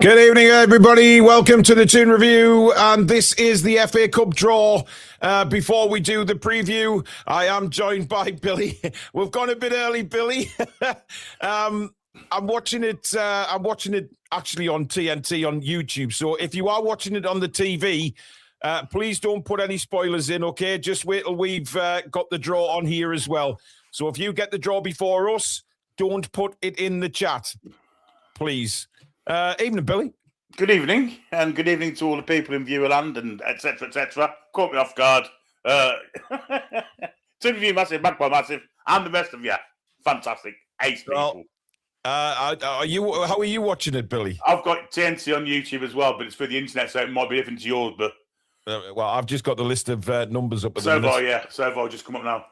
Good evening, everybody. Welcome to the Toon Review, and this is the FA Cup draw. Before we do the preview, I am joined by Billy. We've gone a bit early, Billy. I'm watching it. I'm watching it actually on TNT on YouTube. So if you are watching it on the TV, please don't put any spoilers in. Okay, just wait till we've got the draw on here as well. So if you get the draw before us, don't put it in the chat, please. Evening, Billy. Good evening, and good evening to all the people in Viewerland and etc. etc. Caught me off guard. Toon Review massive, Magpie massive, and the rest of you. Fantastic. Ace people. How are you watching it, Billy? I've got TNT on YouTube as well, but it's for the internet, so it might be different to yours. But well, I've just got the list of numbers up at so the minute. far, yeah. So far, just come up now.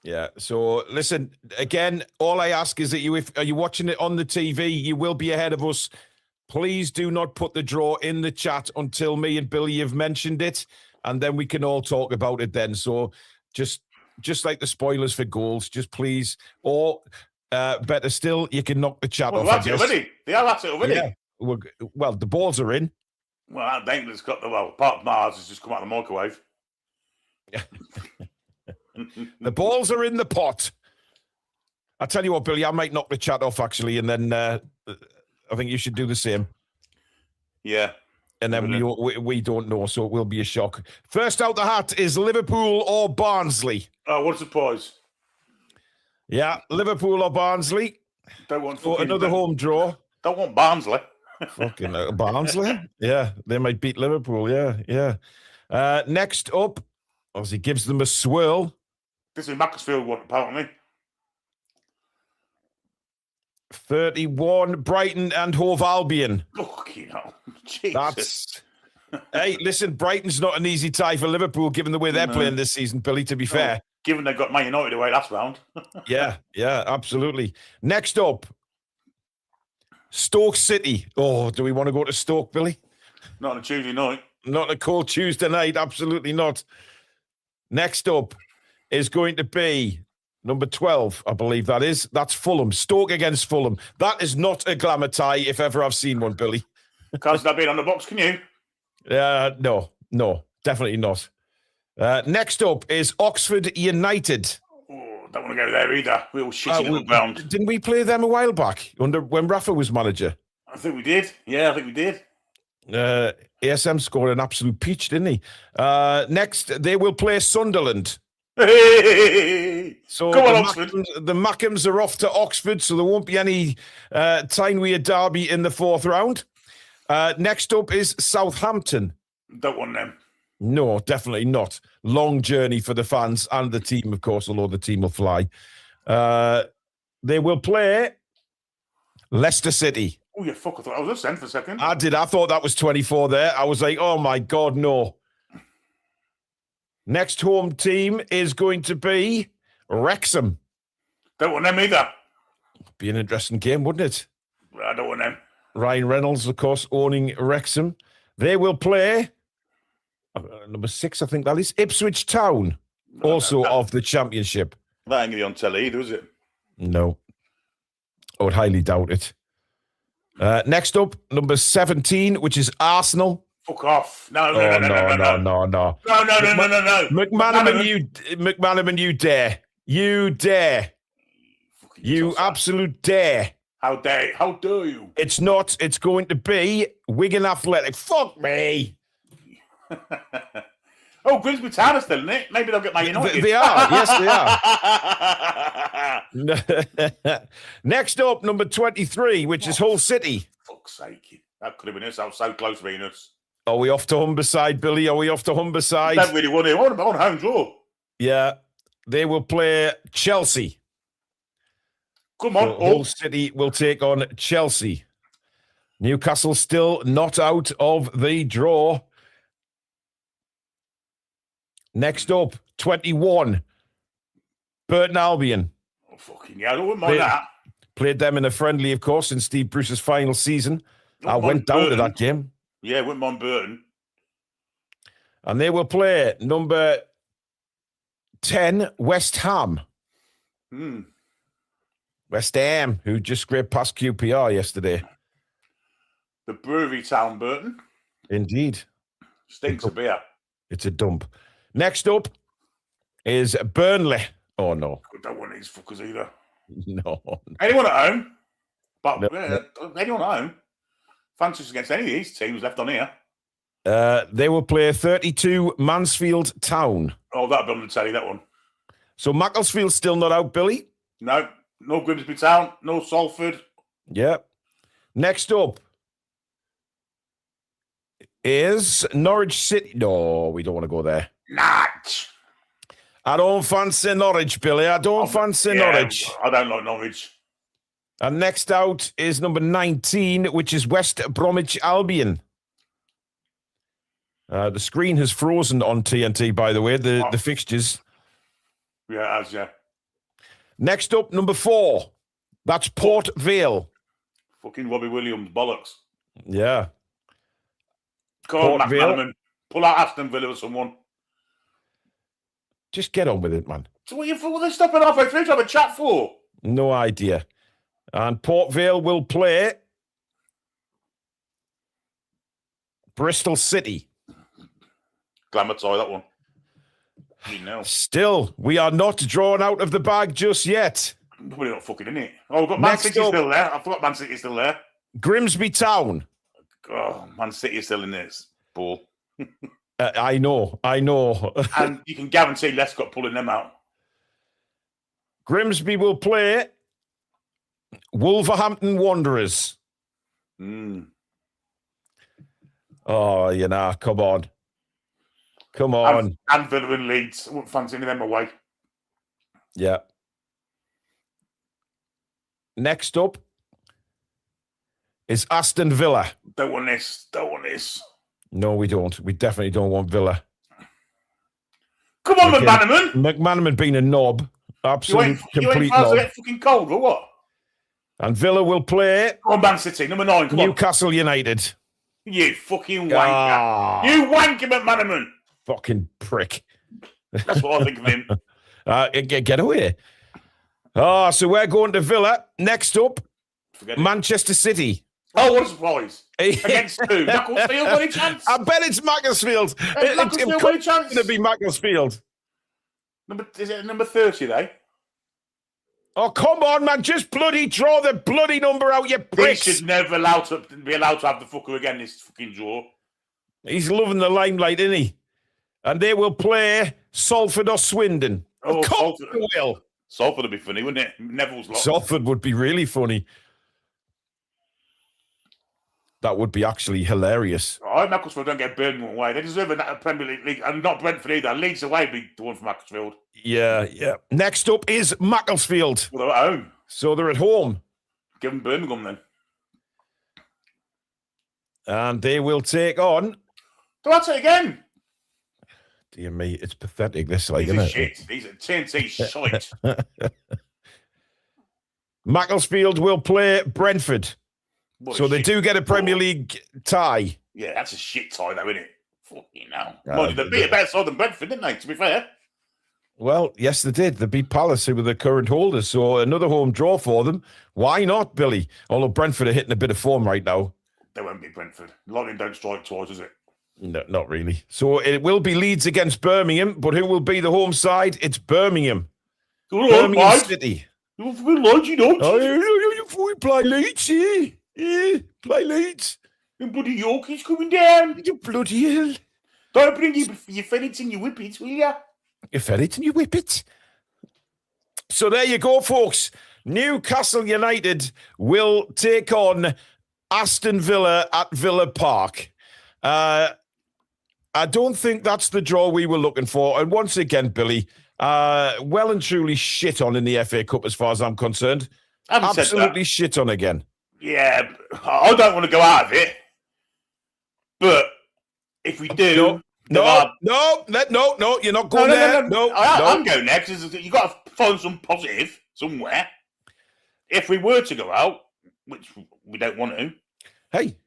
Yeah. So listen, again, all I ask is that are you watching it on the TV? You will be ahead of us. Please do not put the draw in the chat until me and Billy have mentioned it, and then we can all talk about it then. So just like the spoilers for goals, just please, or better still, you can knock the chat off. That's it already. They are at it already. Yeah. Well, the balls are in. Well, that England's got part of Mars has just come out of the microwave. The balls are in the pot. I tell you what, Billy, I might knock the chat off actually, and then I think you should do the same. Yeah. And then we don't know, so it will be a shock. First out the hat is Liverpool or Barnsley. Oh, what a surprise. Yeah, Liverpool or Barnsley. Don't want another home draw. Don't want Barnsley. Fucking Barnsley? Yeah, they might beat Liverpool, yeah. Next up, obviously gives them a swirl. This is Macclesfield one, apparently. 31, Brighton and Hove Albion. Fucking hell. Jesus. Hey, listen, Brighton's not an easy tie for Liverpool, given the way they're playing this season, Billy, to be fair. Given they got Man United away last round. Yeah, absolutely. Next up, Stoke City. Oh, do we want to go to Stoke, Billy? Not on a Tuesday night. Not a cold Tuesday night, absolutely not. Next up is going to be number 12, I believe that is. That's Fulham. Stoke against Fulham. That is not a glamour tie, if ever I've seen one, Billy. Can't that be on the box, can you? No, definitely not. Next up is Oxford United. Oh, don't want to go there either. We all shitting on the ground. Didn't we play them a while back, when Rafa was manager? I think we did. Yeah, I think we did. ASM scored an absolute peach, didn't he? Next, they will play Sunderland. So come on, Oxford. The Mackhams are off to Oxford, so there won't be any Tyne-Wear derby in the fourth round. Next up is Southampton. Don't want them. No, definitely not. Long journey for the fans and the team, of course, although the team will fly. They will play Leicester City. Oh, you fuck, I thought I was a for a second. I did. I thought that was 24 there. I was like, oh, my God, no. Next home team is going to be Wrexham. Don't want them either. Be an interesting game, wouldn't it? I don't want them. Ryan Reynolds, of course, owning Wrexham. They will play number 6, I think that is, Ipswich Town, also of the Championship. That ain't going to be on telly either, is it? No. I would highly doubt it. Next up, number 17, which is Arsenal. Fuck off. No. McManaman, you dare. You dare. You absolute dare. How dare you? It's not. It's going to be Wigan Athletic. Fuck me. Oh, Grimsby Town is still in it. Maybe they'll get Man United. They are. Yes, they are. Next up, number 23, which is Hull City. Fuck's sake. That could have been us. I was so close to being us. Are we off to Humberside, Billy? Are we off to Humberside? I don't really want it. I want home draw. Yeah. They will play Chelsea. Come on. So Hull City will take on Chelsea. Newcastle still not out of the draw. Next up, 21, Burton Albion. Oh, fucking yeah, I wouldn't mind that. Played them in a friendly, of course, in Steve Bruce's final season. I went down to that game. Yeah, wouldn't mind Burton. And they will play number 10, West Ham. West Ham, who just scraped past QPR yesterday. The Brewery Town, Burton. Indeed. Stinks of beer. It's a dump. Next up is Burnley. Oh, no. I don't want these fuckers either. No. Anyone at home? But No. anyone at home? Fancies against any of these teams left on here. They will play 32 Mansfield Town. Oh, that'll be on the telly, that one. So Macclesfield's still not out, Billy? No Grimsby Town, no Salford. Yeah. Next up is Norwich City. No, we don't want to go there. Natch. I don't fancy Norwich, Billy. I don't fancy Norwich. I don't like Norwich. And next out is number 19, which is West Bromwich Albion. The screen has frozen on TNT, by the way, the fixtures. Yeah, it has, yeah. Next up, number 4. That's Port Vale. Fucking Robbie Williams, bollocks. Yeah. Come on, McManaman. Pull out Aston Villa or someone. Just get on with it, man. So what are they stopping halfway through to have a chat for? No idea. And Port Vale will play Bristol City. Glamour-tie, that one. You know. Still, we are not drawn out of the bag just yet. We're not fucking in it. Oh, we've got Man City still there. I forgot Man City still there. Grimsby Town. Oh, Man City is still in this ball. I know. And you can guarantee Lescott pulling them out. Grimsby will play Wolverhampton Wanderers. Oh, come on. Come on. And Villa and Leeds. I wouldn't fancy any of them away. Yeah. Next up is Aston Villa. Don't want this. No, we don't. We definitely don't want Villa. Come on, McManaman. McManaman being a knob. Absolute complete knob. Get fucking cold or what? And Villa will play... Come on, Man City, number 9. Come Newcastle United. You fucking wanker. You wanker, McManaman. Fucking prick. That's what I think of him. Get away. So we're going to Villa. Next up, Manchester City. Oh, what a surprise. Against who? Macclesfield, any chance? I bet it's Macclesfield. It's going to be Macclesfield. Is it number 30, though? Oh, come on, man. Just bloody draw the bloody number out, you pricks. He should never be allowed to have the fucker again, this fucking draw. He's loving the limelight, isn't he? And they will play Salford or Swindon. Oh, Salford will. Salford would be funny, wouldn't it? Neville's lot. Salford would be really funny. That would be actually hilarious. I hope Macclesfield don't get Birmingham away. They deserve a Premier League, and not Brentford either. Leeds away be the one for Macclesfield. Yeah. Next up is Macclesfield. Well, they're at home. So they're at home. Give them Birmingham then. And they will take on... That's it again. Dear me, it's pathetic, this, like, These are isn't it? shit. These are TNT shite. Macclesfield will play Brentford. So they do get a Premier League tie. Yeah, that's a shit tie, though, isn't it? Fucking hell. They beat a better side than Brentford, didn't they, to be fair? Well, yes, they did. They beat Palace, who were the current holders. So another home draw for them. Why not, Billy? Although Brentford are hitting a bit of form right now. They won't beat Brentford. Lightning don't strike twice, is it? No, not really. So it will be Leeds against Birmingham, but who will be the home side? It's Birmingham. Birmingham City. We play Leeds, play Leeds. And bloody York is coming down. You bloody hell. Don't bring your ferrets and your whippets, will ya? Your ferret and your whippet. So there you go, folks. Newcastle United will take on Aston Villa at Villa Park. I don't think that's the draw we were looking for. And once again, Billy, well and truly shit on in the FA Cup as far as I'm concerned. Absolutely shit on again. Yeah, I don't want to go out of it. But if we do... No, you're not going there. No, I'm going there because you've got to find some positive somewhere. If we were to go out, which we don't want to, hey,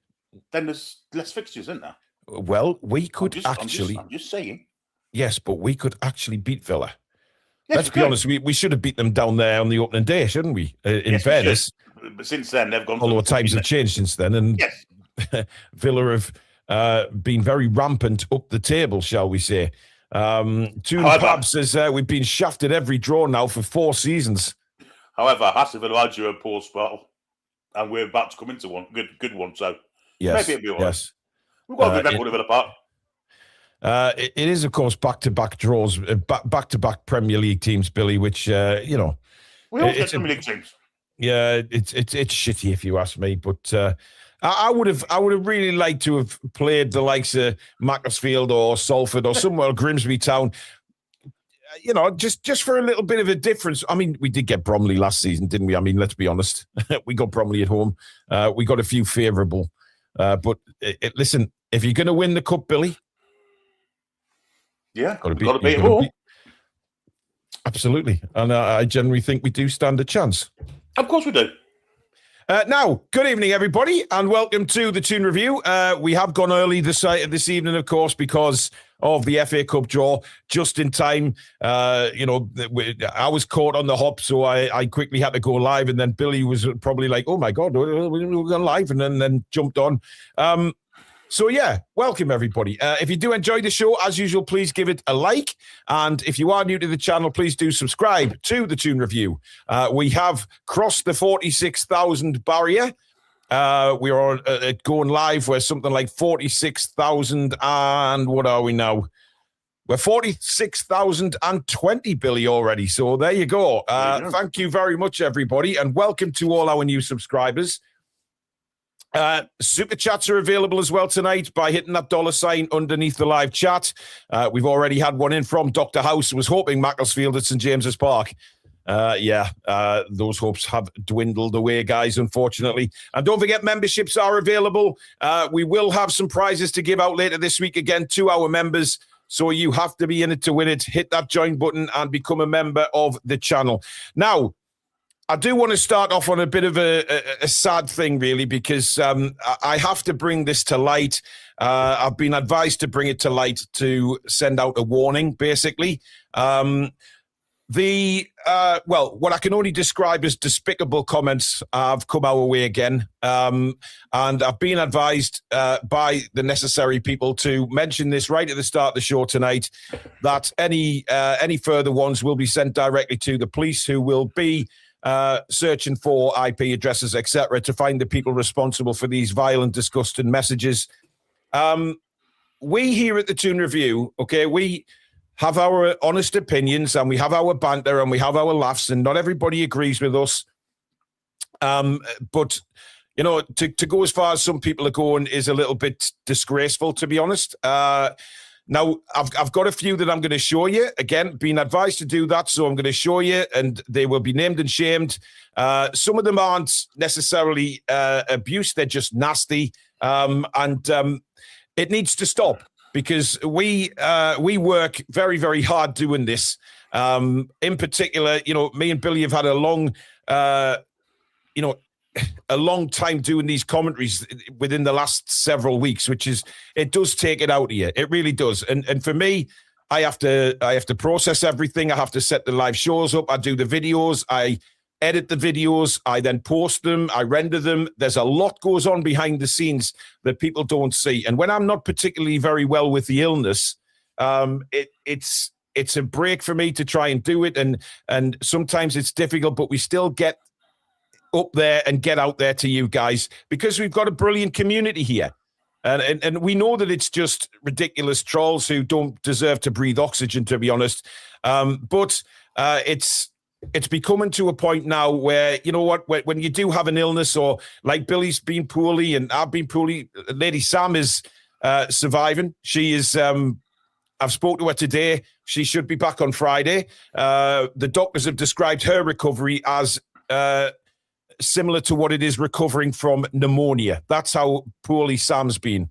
then there's less fixtures, isn't there? Well, we could I'm just saying. Yes, but we could actually beat Villa. Yes, let's be honest, we should have beaten them down there on the opening day, shouldn't we? In fairness. But since then, they've gone... Although times have changed since then. And yes. Villa have been very rampant up the table, shall we say. Toon Pab says we've been shafted every draw now for 4 seasons. However, Aston Villa had you a poor spell, and we're about to come into one good one. So yes, maybe it'll be all right. Yes. We've got a good record of Villa Park. It is, of course, back-to-back draws, back-to-back Premier League teams, Billy. Which we always get Premier League teams. Yeah, it's shitty if you ask me. But I would have really liked to have played the likes of Macclesfield or Salford or somewhere Grimsby Town. Just for a little bit of a difference. I mean, we did get Bromley last season, didn't we? I mean, let's be honest. We got Bromley at home. We got a few favourable. But listen, if you're going to win the cup, Billy. Yeah, got to beat them all. Absolutely. And I generally think we do stand a chance. Of course we do. Now, good evening, everybody, and welcome to the Toon Review. We have gone early this evening, of course, because of the FA Cup draw, just in time. I was caught on the hop, so I quickly had to go live, and then Billy was probably like, oh, my God, we're going live, and then jumped on. So, yeah, welcome, everybody. If you do enjoy the show, as usual, please give it a like. And if you are new to the channel, please do subscribe to the Toon Review. We have crossed the 46,000 barrier. We are going live. We're something like 46,000 and what are we now? We're 46,020, Billy, already. So there you go. Thank you very much, everybody. And welcome to all our new subscribers. Super chats are available as well tonight by hitting that $ underneath the live chat. We've already had one in from Dr. House, who was hoping Macclesfield at St. James's Park. Those hopes have dwindled away, guys, unfortunately. And don't forget, memberships are available. We will have some prizes to give out later this week again to our members. So you have to be in it to win it. Hit that join button and become a member of the channel. Now, I do want to start off on a bit of a sad thing, really, because I have to bring this to light. I've been advised to bring it to light to send out a warning, basically. What I can only describe as despicable comments have come our way again. And I've been advised by the necessary people to mention this right at the start of the show tonight, that any further ones will be sent directly to the police, who will be searching for IP addresses, etc., to find the people responsible for these vile and disgusting messages. We here at the Toon Review, okay, we have our honest opinions and we have our banter and we have our laughs, and not everybody agrees with us. But to go as far as some people are going is a little bit disgraceful, to be honest. Now, I've got a few that I'm going to show you. Again, being advised to do that, so I'm going to show you, and they will be named and shamed. Some of them aren't necessarily abuse; they're just nasty, and it needs to stop, because we work very, very hard doing this. In particular, me and Billy have had a long time doing these commentaries within the last several weeks, it does take it out of you. It really does. And for me, I have to process everything. I have to set the live shows up. I do the videos. I edit the videos. I then post them. I render them. There's a lot goes on behind the scenes that people don't see. And when I'm not particularly very well with the illness, it's a break for me to try and do it. And sometimes it's difficult, but we still get up there and get out there to you guys, because we've got a brilliant community here. And we know that it's just ridiculous trolls who don't deserve to breathe oxygen, to be honest. But it's becoming to a point now where, you know what, when you do have an illness, or like Billy's been poorly and I've been poorly, Lady Sam is surviving. She is, I've spoke to her today. She should be back on Friday. The doctors have described her recovery as similar to what it is recovering from pneumonia. That's how poorly Sam's been.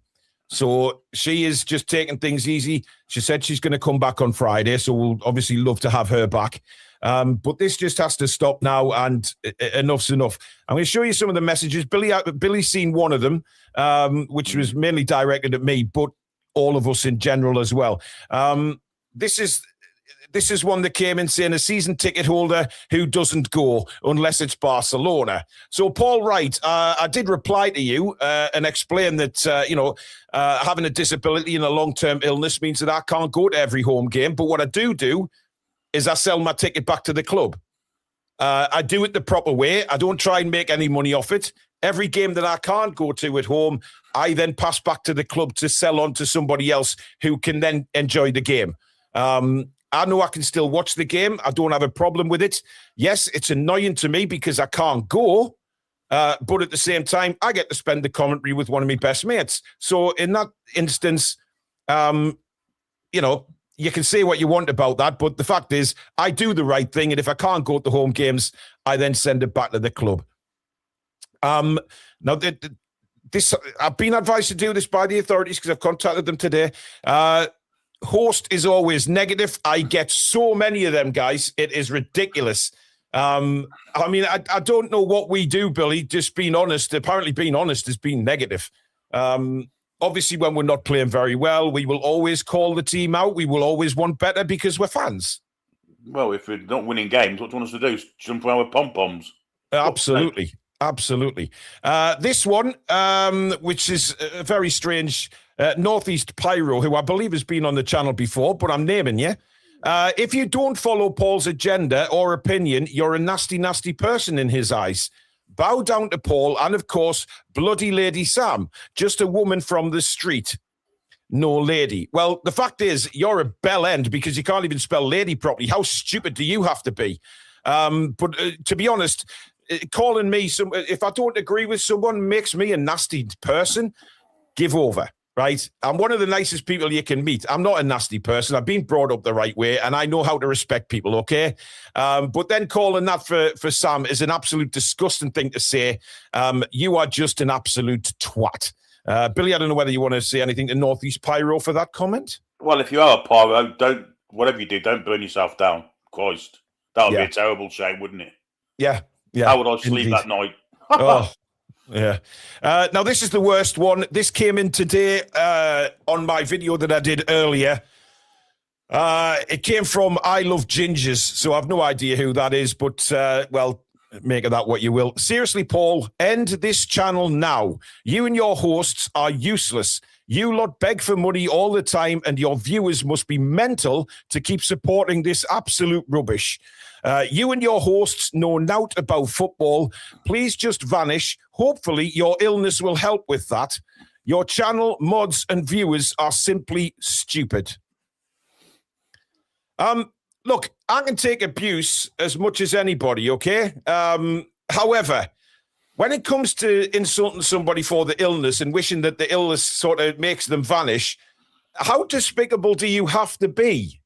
So she is just taking things easy. She said she's going to come back on Friday, so we'll obviously love to have her back. But this just has to stop now, and enough's enough. I'm going to show you some of the messages. Billy's seen one of them, which was mainly directed at me, but all of us in general as well. This is this is one that came in saying a season ticket holder who doesn't go unless it's Barcelona. So, Paul Wright, I did reply to you and explain that, having a disability and a long-term illness means that I can't go to every home game. But what I do is I sell my ticket back to the club. I do it the proper way. I don't try and make any money off it. Every game that I can't go to at home, I then pass back to the club to sell on to somebody else who can then enjoy the game. I know I can still watch the game. I don't have a problem with it. Yes, it's annoying to me because I can't go. But at the same time, I get to spend the commentary with one of my best mates. So in that instance, you can say what you want about that, but the fact is, I do the right thing, and if I can't go to home games, I then send it back to the club. Now, I've been advised to do this by the authorities because I've contacted them today. Host is always negative. I get so many of them, guys. It is ridiculous. I don't know what we do, Billy, just being honest. Apparently being honest is being negative. Obviously, when we're not playing very well, we will always call the team out. We will always want better because we're fans. Well, if we're not winning games, what do you want us to do? Jump around with pom-poms? Absolutely. Absolutely. This one, which is very strange, Northeast Pyro, who I believe has been on the channel before, but I'm naming you. If you don't follow Paul's agenda or opinion, you're a nasty, nasty person in his eyes. Bow down to Paul and, of course, bloody Lady Sam, just a woman from the street. No lady. Well, the fact is, you're a bell end because you can't even spell lady properly. How stupid do you have to be? But to be honest, calling me, if I don't agree with someone, makes me a nasty person. Give over, right? I'm one of the nicest people you can meet. I'm not a nasty person. I've been brought up the right way, and I know how to respect people, okay? But then calling that for Sam is an absolute disgusting thing to say. You are just an absolute twat. Billy, I don't know whether you want to say anything to Northeast Pyro for that comment? Well, if you are a pyro, whatever you do, don't burn yourself down. Christ. That would be a terrible shame, wouldn't it? Yeah. How would I sleep that night? Oh, yeah. Now, this is the worst one. This came in today on my video that I did earlier. It came from I Love Gingers, so I've no idea who that is, but, make of that what you will. Seriously, Paul, end this channel now. You and your hosts are useless. You lot beg for money all the time, and your viewers must be mental to keep supporting this absolute rubbish. You and your hosts know naught about football. Please just vanish. Hopefully, your illness will help with that. Your channel, mods, and viewers are simply stupid. Look, I can take abuse as much as anybody, okay? However, when it comes to insulting somebody for the illness and wishing that the illness sort of makes them vanish, how despicable do you have to be?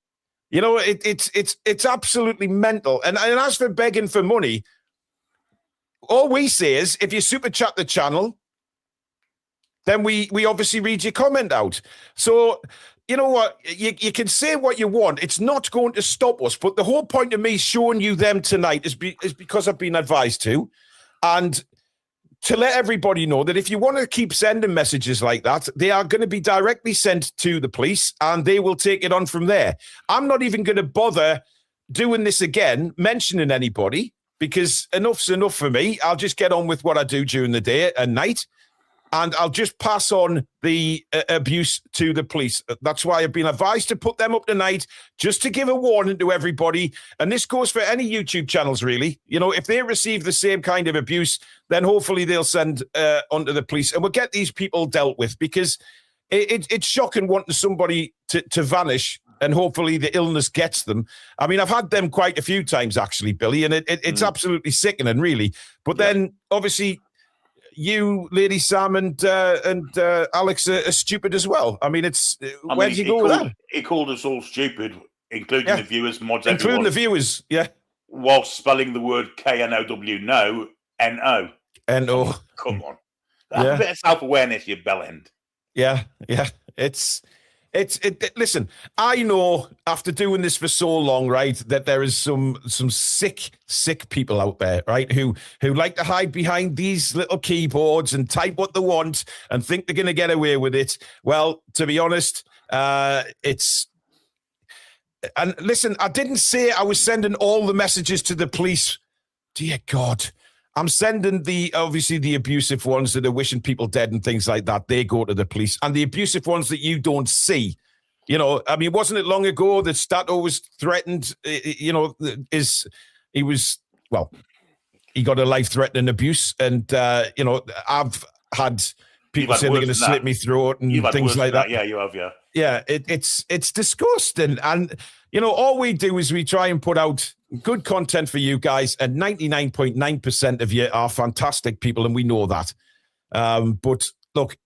You know, it's absolutely mental. And as for begging for money, all we say is if you super chat the channel, then we obviously read your comment out. So, you know what? You can say what you want. It's not going to stop us. But the whole point of me showing you them tonight is because I've been advised to. And to let everybody know that if you want to keep sending messages like that, they are going to be directly sent to the police and they will take it on from there. I'm not even going to bother doing this again, mentioning anybody, because enough's enough for me. I'll just get on with what I do during the day and night, and I'll just pass on the abuse to the police. That's why I've been advised to put them up tonight, just to give a warning to everybody. And this goes for any YouTube channels, really. You know, if they receive the same kind of abuse, then hopefully they'll send onto the police and we'll get these people dealt with, because it's shocking wanting somebody to vanish and hopefully the illness gets them. I mean, I've had them quite a few times, actually, Billy, and it's absolutely sickening, really. But then, obviously, you, Lady Sam, and Alex are stupid as well. I mean, where do you go with that? He called us all stupid, including the viewers, mods, including everyone, the viewers, yeah. While spelling the word K-N-O-W, no, N-O. N-O. Come on. Have a bit of self-awareness, you bellend. Yeah. Listen, I know after doing this for so long, right, that there is some sick people out there, right, who like to hide behind these little keyboards and type what they want and think they're going to get away with it. Well, to be honest, And listen, I didn't say I was sending all the messages to the police. Dear God. I'm sending obviously the abusive ones that are wishing people dead and things like that. They go to the police. And the abusive ones that you don't see. You know, I mean, wasn't it long ago that Stato was threatened, he got a life-threatening abuse. And, I've had people saying they're going to slit me throat and things like that. Yeah, you have, yeah. Yeah, it's disgusting. And, all we do is we try and put out good content for you guys, and 99.9% of you are fantastic people, and we know that. But look,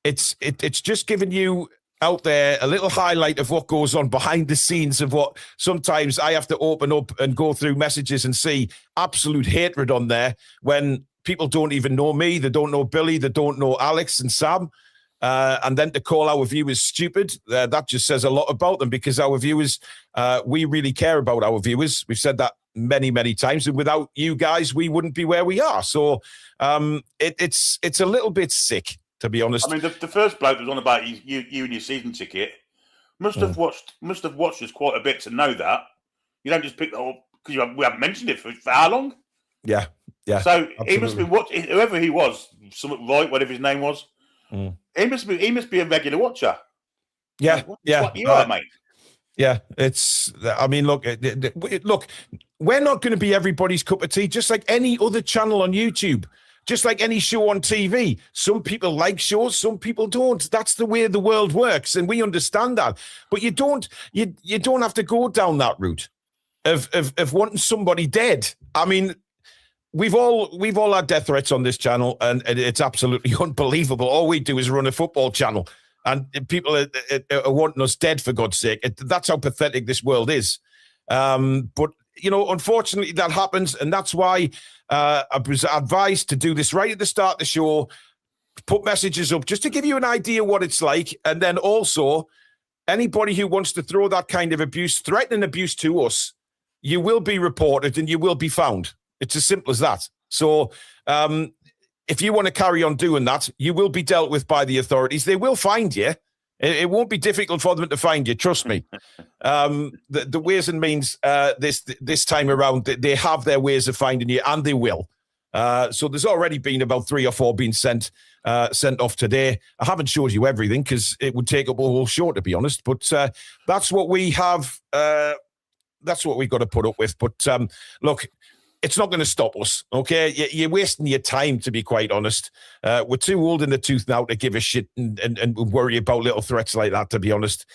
it's just giving you out there a little highlight of what goes on behind the scenes of what sometimes I have to open up and go through messages and see absolute hatred on there when people don't even know me, they don't know Billy, they don't know Alex and Sam. And then to call our viewers stupid, that just says a lot about them, because our viewers, we really care about our viewers. We've said that many, many times. And without you guys, we wouldn't be where we are. So it's a little bit sick, to be honest. I mean, the first bloke that was on about you and your season ticket must have watched us quite a bit to know that. You don't just pick that up because we haven't mentioned it for how long? Yeah. So absolutely. he must be watching, whoever he was, something right, whatever his name was. He must be a regular watcher. Yeah, What you are, mate. Yeah, I mean, look, we're not going to be everybody's cup of tea, just like any other channel on YouTube, just like any show on TV. Some people like shows, some people don't. That's the way the world works, and we understand that. But you don't have to go down that route of wanting somebody dead. I mean, We've all had death threats on this channel, and it's absolutely unbelievable. All we do is run a football channel, and people are wanting us dead, for God's sake. That's how pathetic this world is. But, unfortunately that happens, and that's why I was advised to do this right at the start of the show, put messages up just to give you an idea what it's like, and then also anybody who wants to throw that kind of abuse, threatening abuse to us, you will be reported and you will be found. It's as simple as that. So if you want to carry on doing that, you will be dealt with by the authorities. They will find you. It won't be difficult for them to find you. Trust me. The ways and means this time around, they have their ways of finding you, and they will. So there's already been about 3 or 4 being sent off today. I haven't showed you everything because it would take up a whole show, to be honest. But that's what we have. That's what we've got to put up with. But look, it's not going to stop us, okay? You're wasting your time, to be quite honest. We're too old in the tooth now to give a shit and worry about little threats like that, to be honest.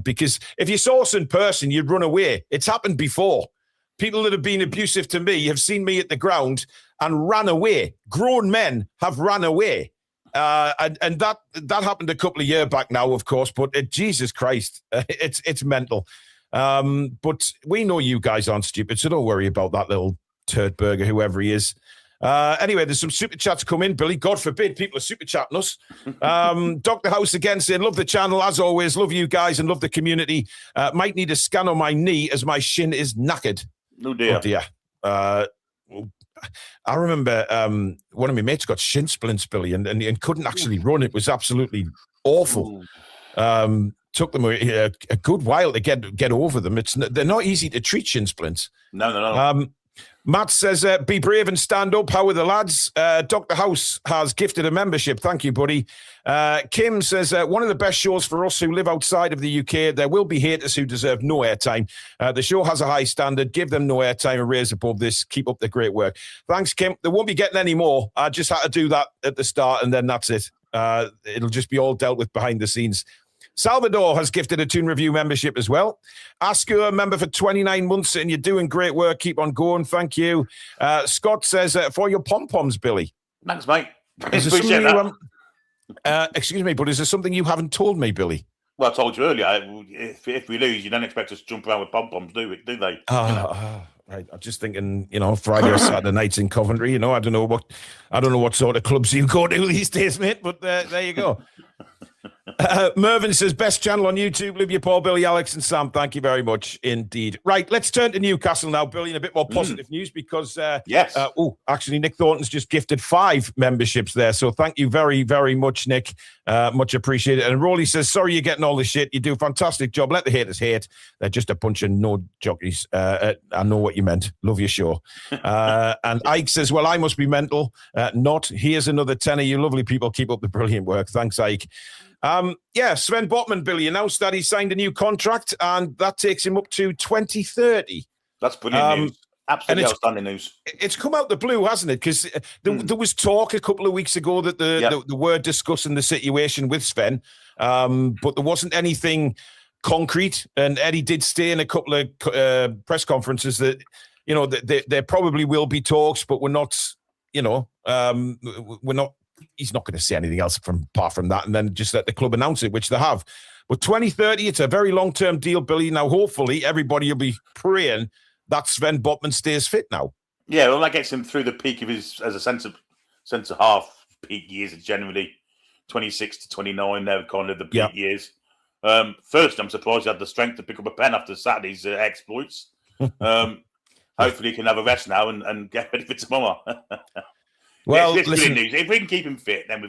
Because if you saw us in person, you'd run away. It's happened before. People that have been abusive to me have seen me at the ground and ran away. Grown men have ran away. And that happened a couple of years back now, of course, but Jesus Christ, it's mental. But we know you guys aren't stupid, so don't worry about that little turd burger, whoever he is. Anyway, there's some super chats come in, Billy. God forbid people are super chatting us. Dr. House again saying, love the channel as always, love you guys and love the community. Might need a scan on my knee as my shin is knackered. Oh dear. Oh dear. I remember one of my mates got shin splints, Billy, and couldn't actually run. It was absolutely awful. Took them a good while to get over them. They're not easy to treat, shin splints. No. Matt says, be brave and stand up. How are the lads? Dr. House has gifted a membership. Thank you, buddy. Kim says, one of the best shows for us who live outside of the UK. There will be haters who deserve no airtime. The show has a high standard. Give them no airtime and raise above this. Keep up the great work. Thanks, Kim. They won't be getting any more. I just had to do that at the start, and then that's it. It'll just be all dealt with behind the scenes. Salvador has gifted a Toon Review membership as well. Askur, member for 29 months, and you're doing great work. Keep on going. Thank you. Scott says, for your pom-poms, Billy. Thanks, mate. Excuse me, but is there something you haven't told me, Billy? Well, I told you earlier, if we lose, you don't expect us to jump around with pom-poms, do they? Right. I'm just thinking, Friday or Saturday nights in Coventry. I don't know what sort of clubs you go to these days, mate. But there you go. Mervyn says, best channel on YouTube. Love you, Paul, Billy, Alex, and Sam. Thank you very much indeed. Right, let's turn to Newcastle now, Billy, in a bit more positive news because, yes. Actually, Nick Thornton's just gifted 5 memberships there. So thank you very, very much, Nick. Much appreciated. And Rolly says, sorry you're getting all this shit. You do a fantastic job. Let the haters hate. They're just a bunch of no jockeys. I know what you meant. Love your show. And Ike says, well, I must be mental. Not. Here's another tenner. You lovely people. Keep up the brilliant work. Thanks, Ike. Sven Botman, Billy, announced that he signed a new contract and that takes him up to 2030. That's brilliant news. Absolutely outstanding news. It's come out the blue, hasn't it? Because there was talk a couple of weeks ago that the were discussing the situation with Sven, but there wasn't anything concrete. And Eddie did stay in a couple of press conferences that, there probably will be talks, but we're not, we're not. He's not going to say anything else apart from that and then just let the club announce it, which they have. But 2030, it's a very long-term deal, Billy. Now, hopefully, everybody will be praying that Sven Botman stays fit now. Yeah, well, that gets him through the peak of his, as a centre-half peak years, generally 26 to 29, they're kind of the peak years. First, I'm surprised he had the strength to pick up a pen after Saturday's exploits. Hopefully, he can have a rest now and get ready for tomorrow. Well, listen, news. If we can keep him fit, then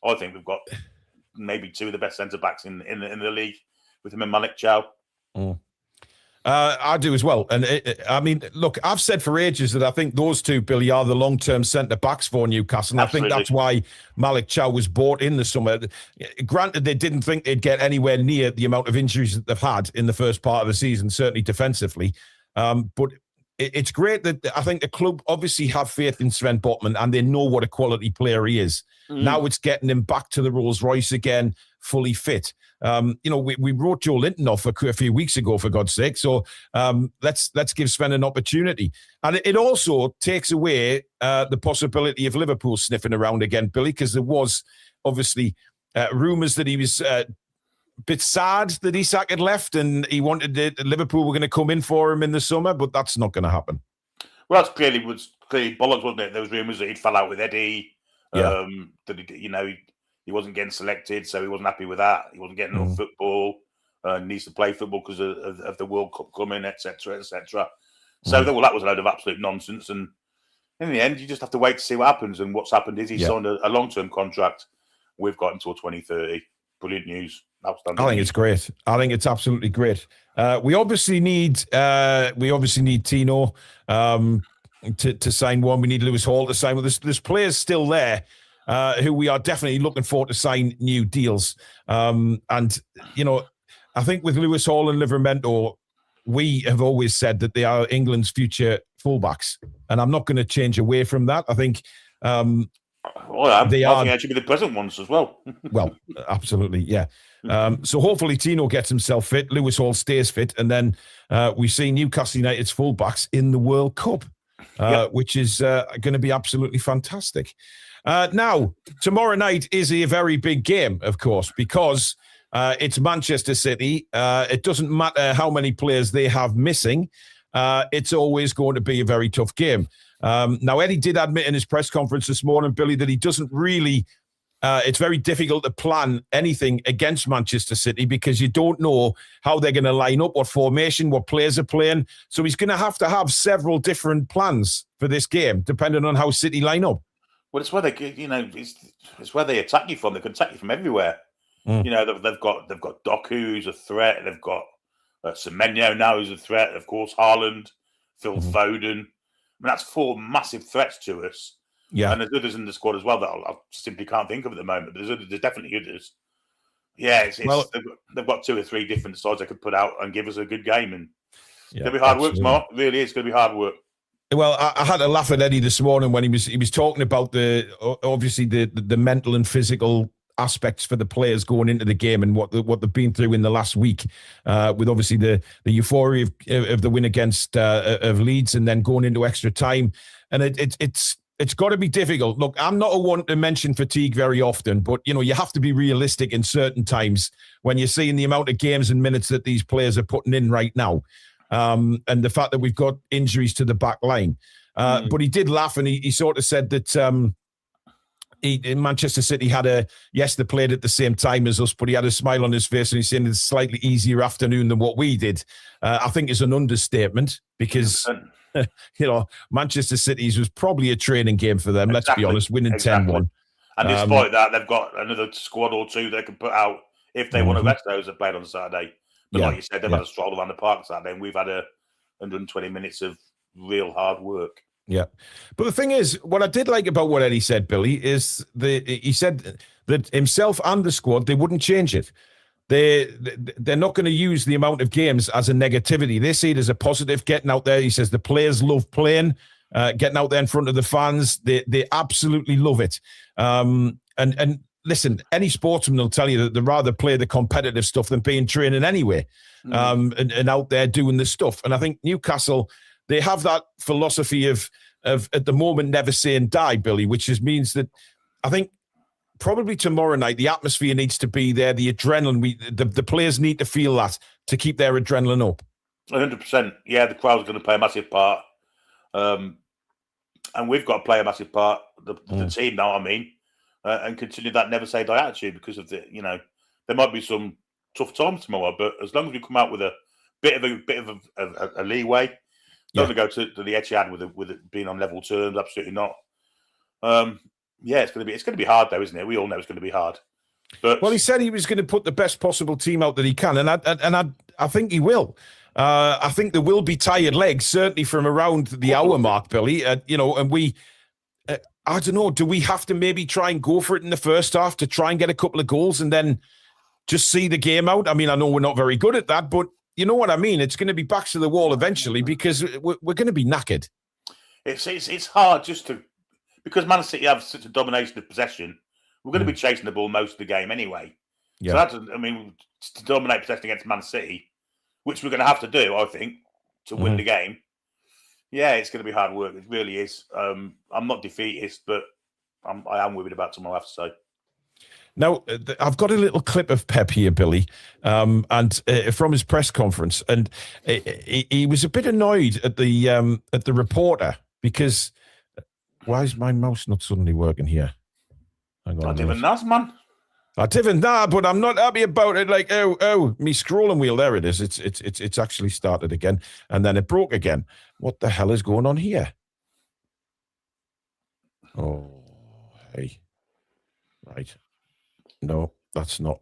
I think we've got maybe 2 of the best centre backs in the league with him and Malik Chow. I do as well. And look, I've said for ages that I think those 2, Billy, are the long-term centre backs for Newcastle. And I think that's why Malik Chow was bought in the summer. Granted, they didn't think they'd get anywhere near the amount of injuries that they've had in the first part of the season, certainly defensively. But it's great that I think the club obviously have faith in Sven Botman and they know what a quality player he is. Now it's getting him back to the Rolls Royce again, fully fit. We wrote Joe Linton off a few weeks ago, for God's sake. So let's give Sven an opportunity. And it also takes away the possibility of Liverpool sniffing around again, Billy, because there was obviously rumours that he was bit sad that Isak had left and he wanted Liverpool were going to come in for him in the summer, but that's not going to happen. Well, that's clearly bollocks, wasn't it? There was rumours that he'd fell out with Eddie. That he wasn't getting selected, so he wasn't happy with that. He wasn't getting enough football. Needs to play football because of the World Cup coming, etc., etc. So that was a load of absolute nonsense. And in the end, you just have to wait to see what happens. And what's happened is he signed a long-term contract. We've got until 2030. Brilliant news. I think it's great. I think it's absolutely great. We obviously need Tino to sign one. We need Lewis Hall to sign one. There's players still there who we are definitely looking for to sign new deals. I think with Lewis Hall and Livramento, we have always said that they are England's future fullbacks, and I'm not going to change away from that. I think. I think they should be the present ones as well. Well, absolutely, yeah. So hopefully Tino gets himself fit, Lewis Hall stays fit, and then we see Newcastle United's fullbacks in the World Cup, which is going to be absolutely fantastic. Now, tomorrow night is a very big game, of course, because it's Manchester City. It doesn't matter how many players they have missing. It's always going to be a very tough game. Now, Eddie did admit in his press conference this morning, Billy, that he doesn't really, it's very difficult to plan anything against Manchester City because you don't know how they're going to line up, what formation, what players are playing. So he's going to have several different plans for this game, depending on how City line up. Well, it's where it's where they attack you from. They can attack you from everywhere. They've got Doku who's a threat. They've got Semenyo now who's a threat. Of course, Haaland, Phil Foden. I mean, that's 4 massive threats to us. Yeah. And there's others in the squad as well that I simply can't think of at the moment. But there's definitely others. Yeah, they've got 2 or 3 different sides they could put out and give us a good game. And it's going to be hard work tomorrow. It really is. It's going to be hard work. Well, I had a laugh at Eddie this morning when he was talking about the mental and physical aspects for the players going into the game and what they've been through in the last week, with obviously the euphoria of the win against of Leeds and then going into extra time, and it's got to be difficult. Look, I'm not a one to mention fatigue very often, but you have to be realistic in certain times when you're seeing the amount of games and minutes that these players are putting in right now, and the fact that we've got injuries to the back line. But he did laugh and he sort of said that Manchester City had yes, they played at the same time as us, but he had a smile on his face and he's saying it's a slightly easier afternoon than what we did. I think it's an understatement because, Manchester City's was probably a training game for them, let's be honest, winning 10-1. And despite that, they've got another squad or two they can put out if they want to rest those that played on Saturday. But like you said, they've had a stroll around the park Saturday, and we've had 120 minutes of real hard work. Yeah. But the thing is, what I did like about what Eddie said, Billy, is he said that himself and the squad, they wouldn't change it. They're not going to use the amount of games as a negativity. They see it as a positive, getting out there. He says the players love playing, getting out there in front of the fans. They absolutely love it. And listen, any sportsman will tell you that they'd rather play the competitive stuff than be in training anyway, and out there doing the stuff. And I think Newcastle, they have that philosophy of at the moment never saying die, Billy, which means that I think probably tomorrow night the atmosphere needs to be there, the adrenaline. The players need to feel that to keep their adrenaline up. 100%. Yeah, the crowd's going to play a massive part, and we've got to play a massive part. The team now, and continue that never say die attitude because of there might be some tough times tomorrow, but as long as we come out with a bit of a leeway. Not to go to the Etihad with it being on level terms. Absolutely not. It's going to be hard though, isn't it? We all know it's going to be hard. But he said he was going to put the best possible team out that he can, and I think he will. I think there will be tired legs, certainly from around the hour mark, Billy. And we. I don't know. Do we have to maybe try and go for it in the first half to try and get a couple of goals and then just see the game out? I mean, I know we're not very good at that, but. You know what I mean? It's going to be backs to the wall eventually because we're going to be knackered. It's hard because Man City have such a domination of possession. We're going to be chasing the ball most of the game anyway. Yeah. So to dominate possession against Man City, which we're going to have to do, I think, to win the game. Yeah, it's going to be hard work. It really is. I'm not defeatist, but I am worried about tomorrow, I have to say. Now, I've got a little clip of Pep here, Billy, and from his press conference, and he was a bit annoyed at the reporter because why is my mouse not suddenly working here? Hang on. I didn't know, man. I didn't know, but I'm not happy about it. Like, me scrolling wheel, there it is. It's actually started again, and then it broke again. What the hell is going on here? Oh, hey, right. No, that's not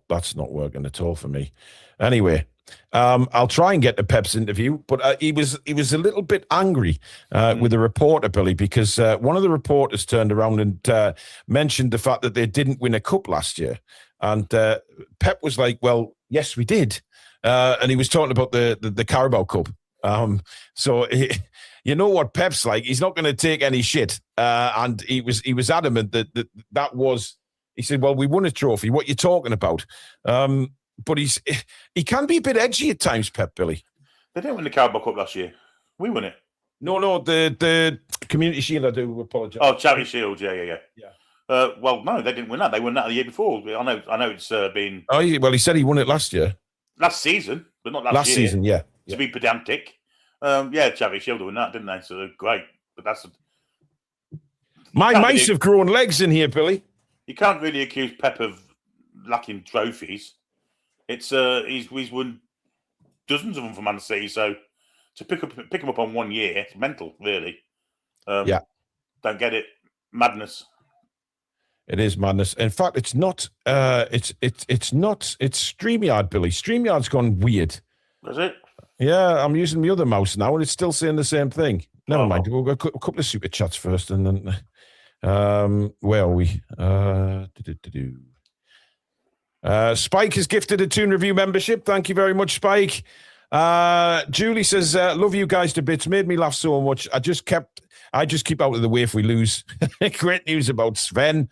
working at all for me. Anyway, I'll try and get to Pep's interview, but he was a little bit angry with the reporter, Billy, because one of the reporters turned around and mentioned the fact that they didn't win a cup last year, and Pep was like, "Well, yes, we did," and he was talking about the Carabao Cup. So you know what Pep's like; he's not going to take any shit, and he was adamant that was. He said, well, we won a trophy. What are you talking about? But he can be a bit edgy at times, Pep, Billy. They didn't win the Carabao Cup last year. We won it. No, the Community Shield, I do apologise. Oh, Charity Shield, yeah. Well, no, they didn't win that. They won that the year before. I know it's been... Oh, well, he said he won it last year. Last season, but not last year. Last season, yeah. To be pedantic. Charity Shield won that, didn't they? So great. But that's... My mice have grown legs in here, Billy. You can't really accuse Pep of lacking trophies. It's he's won dozens of them for Man City. So to pick him up on 1 year, it's mental, really. Don't get it. Madness. It is madness. In fact, it's not. It's not. It's StreamYard, Billy. StreamYard's gone weird. Is it? Yeah, I'm using the other mouse now, and it's still saying the same thing. Never mind. We'll go a couple of super chats first, and then. Where are we? Spike has gifted a Toon Review membership. Thank you very much, Spike. Julie says, love you guys to bits. Made me laugh so much. I just keep out of the way if we lose. Great news about Sven.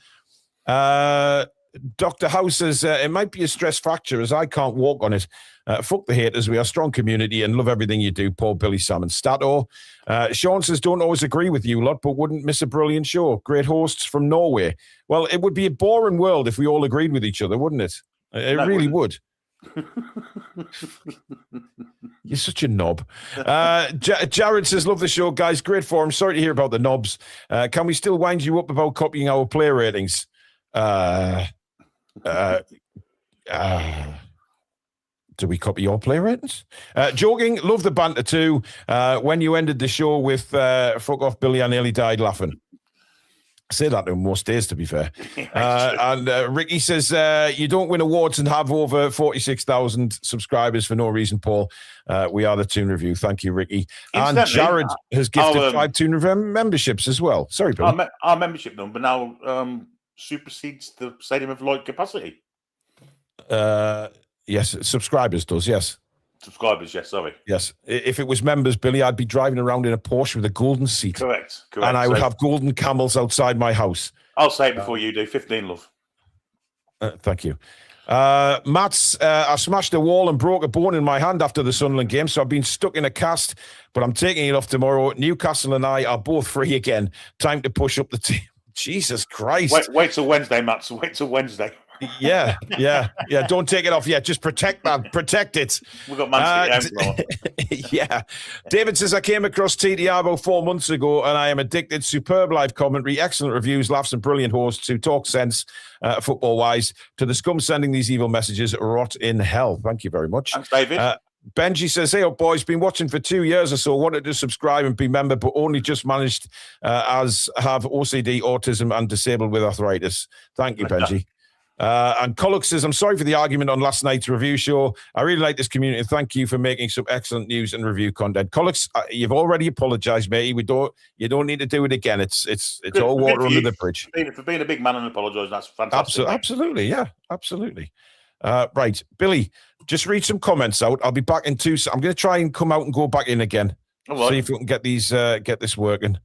Dr. House says, it might be a stress fracture as I can't walk on it. Fuck the haters. We are a strong community and love everything you do. Paul, Billy, Sam and Stato. Sean says, don't always agree with you lot, but wouldn't miss a brilliant show. Great hosts from Norway. Well, it would be a boring world if we all agreed with each other, wouldn't it? It really would. You're such a knob. Jared says, love the show, guys. Great forum. Sorry to hear about the knobs. Can we still wind you up about copying our player ratings? Do we copy your play ratings? Joking, love the banter too. When you ended the show with fuck off Billy, I nearly died laughing. I say that on most days, to be fair. And Ricky says, you don't win awards and have over 46,000 subscribers for no reason, Paul. We are the Toon Review. Thank you, Ricky. And Jared has gifted 5 Toon Review memberships as well. Sorry, Billy. Our membership number now supersedes the Stadium of Light capacity. Yes, subscribers does, yes. Subscribers, yes, sorry. Yes. If it was members, Billy, I'd be driving around in a Porsche with a golden seat. Correct. And I would have golden camels outside my house. I'll say it before you do. 15, love. Thank you. Matt's, I smashed a wall and broke a bone in my hand after the Sunderland game, so I've been stuck in a cast, but I'm taking it off tomorrow. Newcastle and I are both free again. Time to push up the team. Jesus Christ. Wait till Wednesday, Matt. Wait till Wednesday. Yeah. Don't take it off yet. Just protect that. Protect it. We've got Man City. Yeah. David says, I came across TTR about 4 months ago and I am addicted. Superb live commentary, excellent reviews, laughs and brilliant hosts who talk sense football-wise. To the scum sending these evil messages, rot in hell. Thank you very much. Thanks, David. Benji says, hey, up, boys, been watching for 2 years or so, wanted to subscribe and be member, but only just managed as have OCD, autism, and disabled with arthritis. Thank you, Benji. And Collock says, I'm sorry for the argument on last night's review show. I really like this community. Thank you for making some excellent news and review content. Collock, you've already apologized, mate. You don't need to do it again. It's all water under the bridge. For being a big man and apologising, that's fantastic. Absolutely, yeah, absolutely. Right, Billy, just read some comments out. I'll be back in 2. I'm going to try and come out and go back in again. All right. See if we can get this working.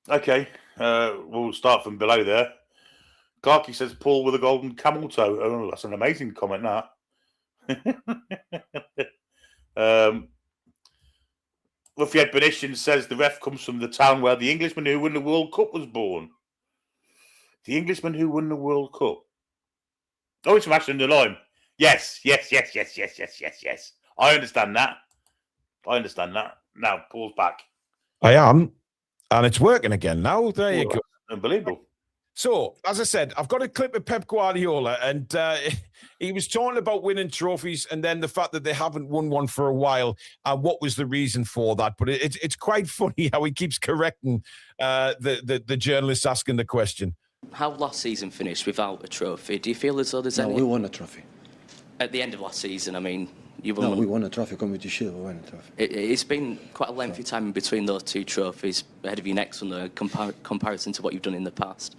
Okay, we'll start from below there. Clarky says, Paul with a golden camel toe. Oh, that's an amazing comment, that. Ruffy Benishon says, the ref comes from the town where the Englishman who won the World Cup was born. The Englishman who won the World Cup. Oh, it's from Ashton the Lime. Yes. I understand that. Now, Paul's back. I am. And it's working again now. There you go. Unbelievable. So, as I said, I've got a clip of Pep Guardiola, and he was talking about winning trophies and then the fact that they haven't won one for a while and what was the reason for that. But it's quite funny how he keeps correcting the journalists asking the question. How last season finished without a trophy? Do you feel as though there's any... No, we won a trophy. At the end of last season, I mean... We won a trophy, Community Shield, we won a trophy. It's been quite a lengthy time in between those 2 trophies ahead of your next one, comparison to what you've done in the past.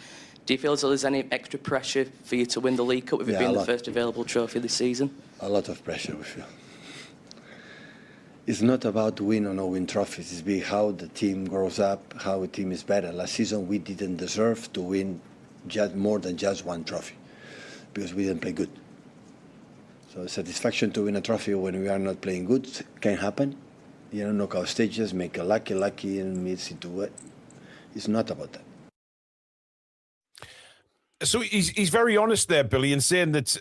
Do you feel as though there's any extra pressure for you to win the League Cup with it being the first available trophy this season? A lot of pressure, we feel. It's not about win or no win trophies, it's how the team grows up, how a team is better. Last season we didn't deserve to win just more than just 1 trophy because we didn't play good. So satisfaction to win a trophy when we are not playing good can happen. Knockout stages, make a lucky and miss into it. It's not about that. So he's very honest there, Billy, in saying that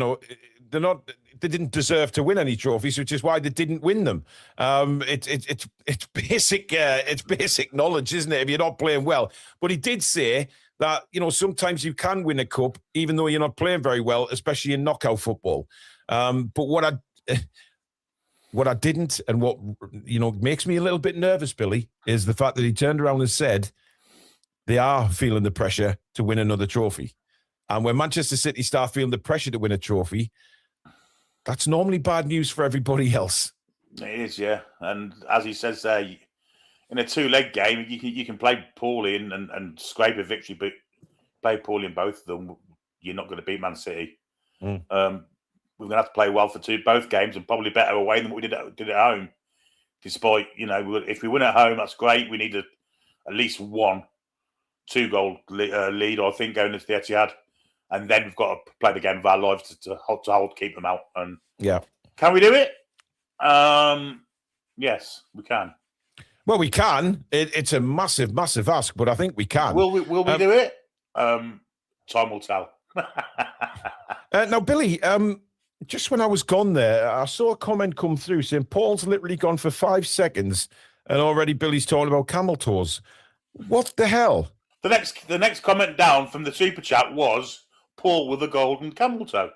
they didn't deserve to win any trophies, which is why they didn't win them. It's basic knowledge, isn't it? If you're not playing well, but he did say that sometimes you can win a cup even though you're not playing very well, especially in knockout football. But what I didn't, and what makes me a little bit nervous, Billy, is the fact that he turned around and said they are feeling the pressure to win another trophy. And when Manchester City start feeling the pressure to win a trophy, that's normally bad news for everybody else. It is, yeah. And as he says there, in a 2-leg game, you can play poorly and scrape a victory, but play poorly in both of them, you're not going to beat Man City. We're going to have to play well for both games and probably better away than what we did at home. Despite, if we win at home, that's great. We need at least 1 2-goal lead, I think, going into the Etihad. And then we've got to play the game of our lives to keep them out. And yeah. Can we do it? Yes, we can. Well, we can. It's a massive, massive ask, but I think we can. Will we do it? Time will tell. Now, Billy, just when I was gone there, I saw a comment come through saying Paul's literally gone for 5 seconds and already Billy's talking about camel toes. What the hell? The next comment down from the super chat was, Paul with a golden camel toe.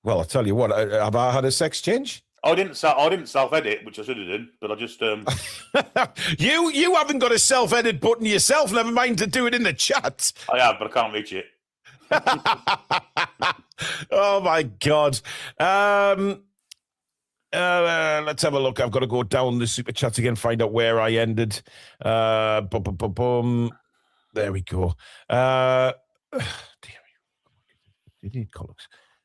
Well, I'll tell you what, have I had a sex change? I didn't self-edit, which I should have done, but I just... You haven't got a self-edit button yourself, never mind to do it in the chat. I have, but I can't reach it. Oh, my God. Let's have a look. I've got to go down the super chats again, find out where I ended. There we go.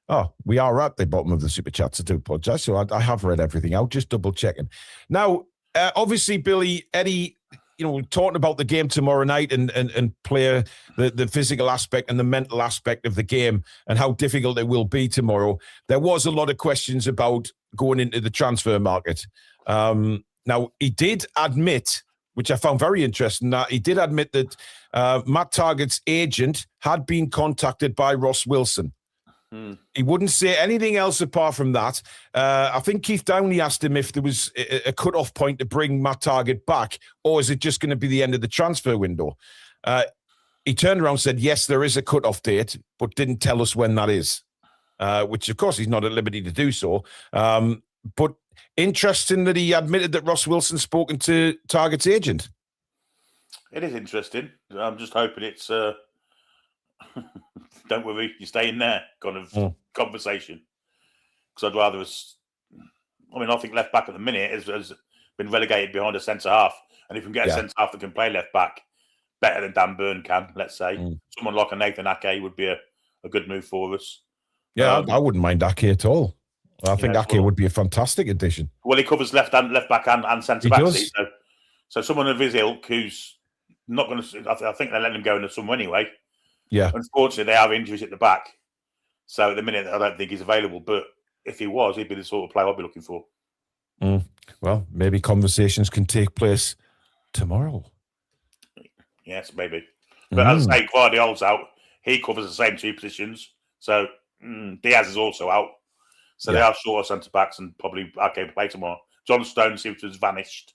Oh, we are at the bottom of the super chats. I do apologize. So I have read everything out, just double checking. Now, obviously, Billy, Eddie, we're talking about the game tomorrow night and play the physical aspect and the mental aspect of the game and how difficult it will be tomorrow. There was a lot of questions about going into the transfer market. Now, he did admit, which I found very interesting, that he did admit that Matt Targett's agent had been contacted by Ross Wilson. He wouldn't say anything else apart from that. I think Keith Downey asked him if there was a cut-off point to bring Matt Targett back, or is it just going to be the end of the transfer window? He turned around and said, yes, there is a cut-off date, but didn't tell us when that is, which, of course, he's not at liberty to do so. But interesting that he admitted that Ross Wilson's spoken to Targett's agent. It is interesting. I'm just hoping it's... don't worry, you're staying there kind of conversation. Because I'd rather us... I think left back at the minute has been relegated behind a centre half. And if we can get a centre half that can play left back better than Dan Burn can, let's say, someone like a Nathan Ake would be a good move for us. Yeah, I wouldn't mind Ake at all. I think Ake would be a fantastic addition. Well, he covers left back and centre back. So someone of his ilk who's not going to... I think they're letting him go in the summer anyway. Yeah. Unfortunately, they have injuries at the back. So at the minute, I don't think he's available. But if he was, he'd be the sort of player I'd be looking for. Well, maybe conversations can take place tomorrow. Yes, maybe. But as I say, Guardiola's out. He covers the same two positions. So Diaz is also out. So they are shorter centre-backs and probably okay to play tomorrow. John Stone seems to have vanished.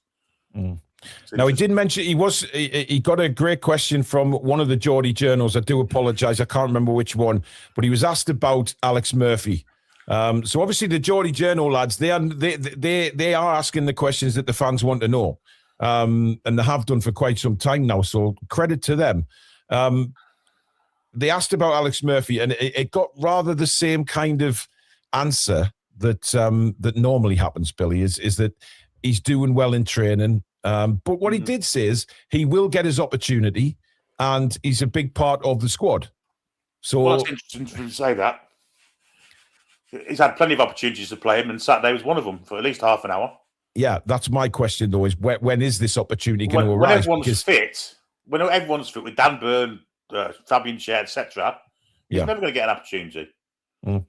Now, he did mention he got a great question from one of the Geordie journals. I do apologise, I can't remember which one, but he was asked about Alex Murphy. So obviously the Geordie journal lads, they are asking the questions that the fans want to know, and they have done for quite some time now. So credit to them. They asked about Alex Murphy, and it got rather the same kind of answer that that normally happens. Billy is that he's doing well in training. But what he did say is he will get his opportunity and he's a big part of the squad. So that's interesting to say that. He's had plenty of opportunities to play him, and Saturday was one of them for at least half an hour. Yeah, that's my question, though, is when is this opportunity going to arise? When everyone's fit with Dan Burn, Fabian Schär, etc., he's never going to get an opportunity. Well,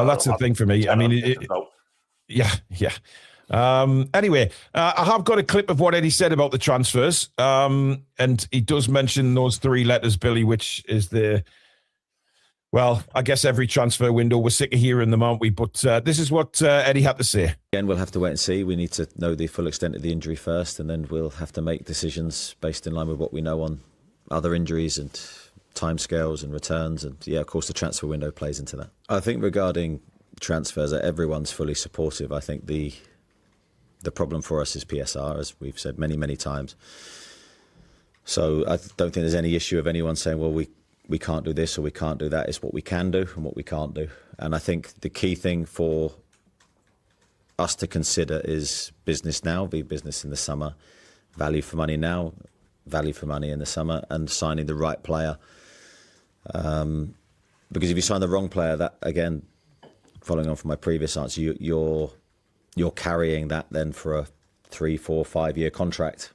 that's the thing for me. I mean, anyway, I have got a clip of what Eddie said about the transfers, and he does mention those three letters, Billy, which is I guess every transfer window, we're sick of hearing them, aren't we? But this is what Eddie had to say. Again, we'll have to wait and see. We need to know the full extent of the injury first, and then we'll have to make decisions based in line with what we know on other injuries and timescales and returns. And of course, the transfer window plays into that. I think regarding transfers, everyone's fully supportive. I think the problem for us is PSR, as we've said many, many times. So I don't think there's any issue of anyone saying, well, we can't do this or we can't do that. It's what we can do and what we can't do. And I think the key thing for us to consider is business now, be business in the summer, value for money now, value for money in the summer, and signing the right player. Because if you sign the wrong player, that, again, following on from my previous answer, you're carrying that then for a 3, 4, 5 year contract.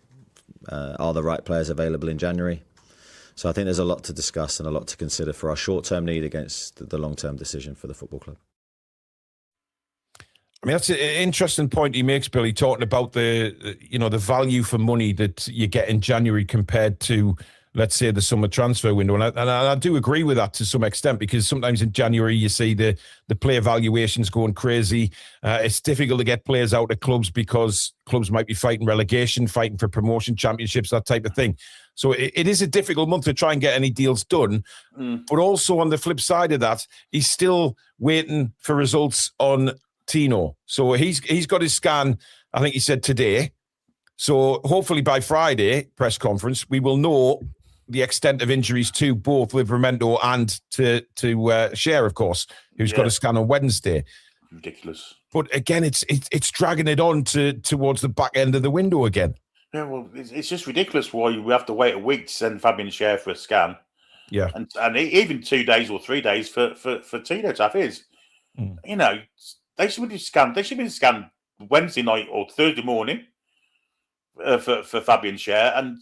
Are the right players available in January? So I think there's a lot to discuss and a lot to consider for our short-term need against the long-term decision for the football club. I mean, that's an interesting point he makes, Billy, talking about the value for money that you get in January compared to let's say, the summer transfer window. And I do agree with that to some extent, because sometimes in January you see the player valuations going crazy. It's difficult to get players out of clubs because clubs might be fighting relegation, fighting for promotion, championships, that type of thing. So it is a difficult month to try and get any deals done. But also on the flip side of that, he's still waiting for results on Tino. So he's got his scan, I think he said today. So hopefully by Friday press conference, we will know the extent of injuries to both Livramento and to Cher, of course, who's got a scan on Wednesday. Ridiculous. But again, it's dragging it on towards the back end of the window again. Yeah, well, it's just ridiculous why we have to wait a week to send Fabian Cher for a scan. Yeah, and even 2 days or 3 days for Tino to have his. You know, they should be scanned. They should be scanned Wednesday night or Thursday morning for Fabian Cher, and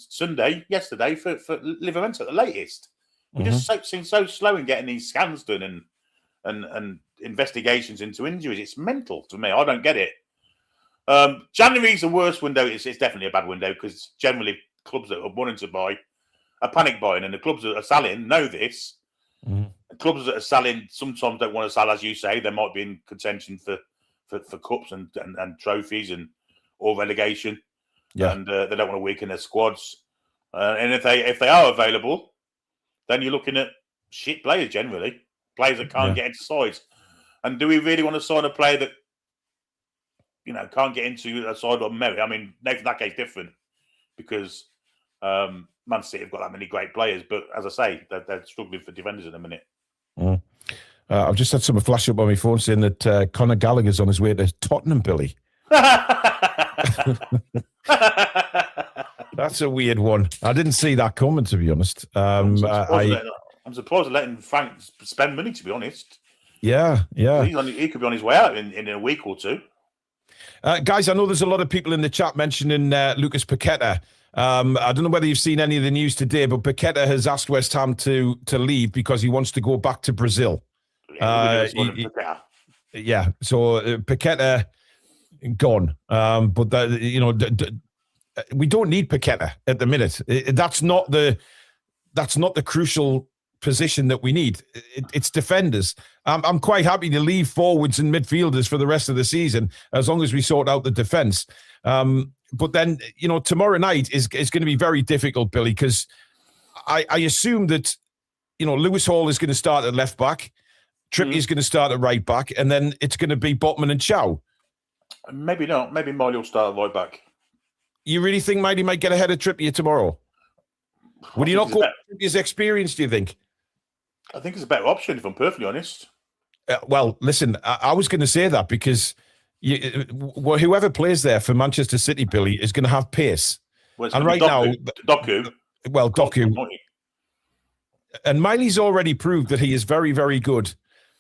yesterday for Livramento at the latest. We just seem so slow in getting these scans done and investigations into injuries. It's mental to me. I don't get it. January's the worst window. It's definitely a bad window, because generally clubs that are wanting to buy are panic buying, and the clubs that are selling know this. The clubs that are selling sometimes don't want to sell, as you say. They might be in contention for cups and trophies or relegation, and they don't want to weaken their squads. And if they are available, then you're looking at shit players generally, players that can't get into sides. And do we really want to sign a player that can't get into a side on merit? I mean, Nathan Ake's different, because Man City have got that many great players, but as I say, they're struggling for defenders at the minute. I've just had someone flash up on my phone saying that Conor Gallagher's on his way to Tottenham, Billy. That's a weird one. I didn't see that coming, to be honest. I'm surprised they're letting Frank spend money, to be honest. Yeah. He could be on his way out in a week or two. Guys, I know there's a lot of people in the chat mentioning Lucas Paqueta. I don't know whether you've seen any of the news today, but Paqueta has asked West Ham to leave because he wants to go back to Brazil. So Paqueta gone. But we don't need Paqueta at the minute. That's not the crucial position that we need. It's defenders. I'm quite happy to leave forwards and midfielders for the rest of the season, as long as we sort out the defence. But then, tomorrow night is going to be very difficult, Billy, because I assume that, Lewis Hall is going to start at left back, Trippier is going to start at right back, and then it's going to be Botman and Chow. Maybe not. Maybe Miley will start at right back. You really think Miley might get ahead of Trippier tomorrow? Would he not go with Trippier's experience, do you think? I think it's a better option, if I'm perfectly honest. Well, listen, I was going to say that because whoever plays there for Manchester City, Billy, is going to have pace. Well, and right now, Doku. Well, Doku. And Miley's already proved that he is very, very good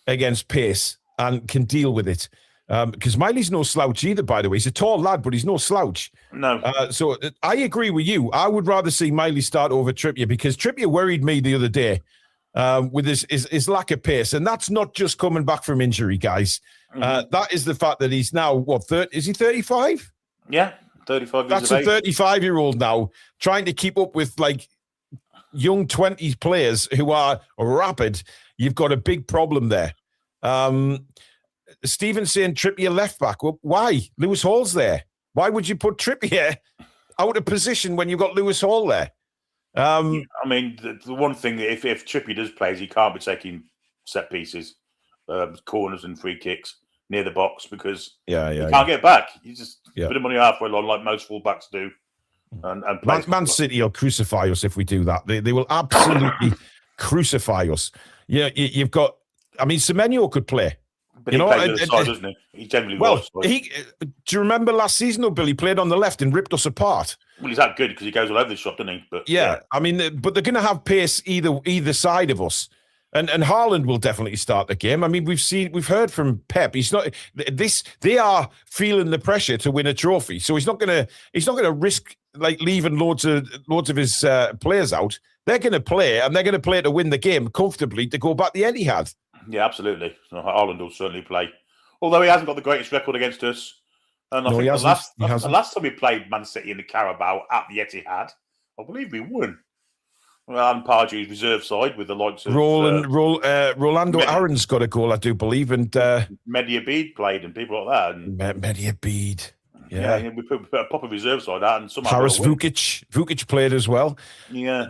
against pace and can deal with it. Because Miley's no slouch either, by the way. He's a tall lad, but he's no slouch. No. So I agree with you. I would rather see Miley start over Trippier, because Trippier worried me the other day with his lack of pace. And that's not just coming back from injury, guys. That is the fact that he's now, is he 35? Yeah, 35 years That's a 35-year-old now, trying to keep up with, young 20s players who are rapid. You've got a big problem there. Stephen saying Trippier left back. Well, why? Lewis Hall's there. Why would you put Trippier out of position when you've got Lewis Hall there? I mean, the one thing that if Trippier does play is he can't be taking set pieces, corners and free kicks near the box, because he can't get back. You just put him on your halfway line like most fullbacks do. And Man City will crucify us if we do that. They will absolutely crucify us. Yeah, you've got. I mean, Semenyo could play. But he plays on the side, doesn't he? He generally was. Do you remember last season, though, Billy played on the left and ripped us apart? Well, he's that good because he goes all over the shop, doesn't he? But I mean, but they're going to have pace either side of us. And Haaland will definitely start the game. I mean, we've heard from Pep. They are feeling the pressure to win a trophy. So he's not going to risk leaving loads of his players out. They're going to play, and they're going to play to win the game comfortably to go back the Etihad. Yeah, absolutely. So Haaland will certainly play, although he hasn't got the greatest record against us. And I think the last time we played Man City in the Carabao at the Etihad, I believe we won. Well, and Pardew's reserve side with the likes of Rolando Aaron's got a goal, I do believe, and Mehdi Abid played and people like that. And Mehdi Abid. Yeah, we put a proper reserve side out, and somehow Haris Vukic played as well. Yeah,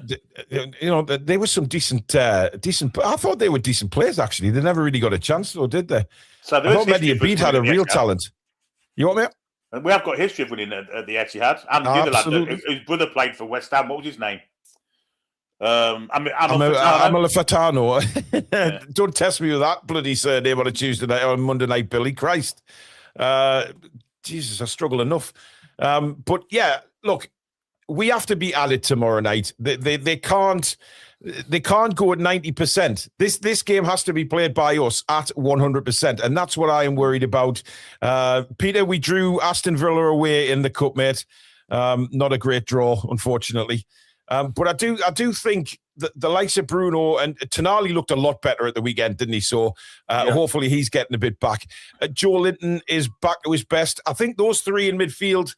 they were some decent. I thought they were decent players actually. They never really got a chance, though, did they? So I thought Mehdi Abid had a real talent. You want me? And we have got history of winning at the Etihad. And the other lad, whose brother played for West Ham. What was his name? Amala Fatano. Don't test me with that bloody surname on a Tuesday night or Monday night, Billy. Christ. Jesus, I struggle enough. But yeah, look, we have to be at it tomorrow night. They can't go at 90%. This game has to be played by us at 100%, and that's what I am worried about. Peter, we drew Aston Villa away in the cup, mate. Not a great draw, unfortunately. But I do think that the likes of Bruno and Tonali looked a lot better at the weekend, didn't he? So hopefully he's getting a bit back. Joe Linton is back to his best. I think those three in midfield,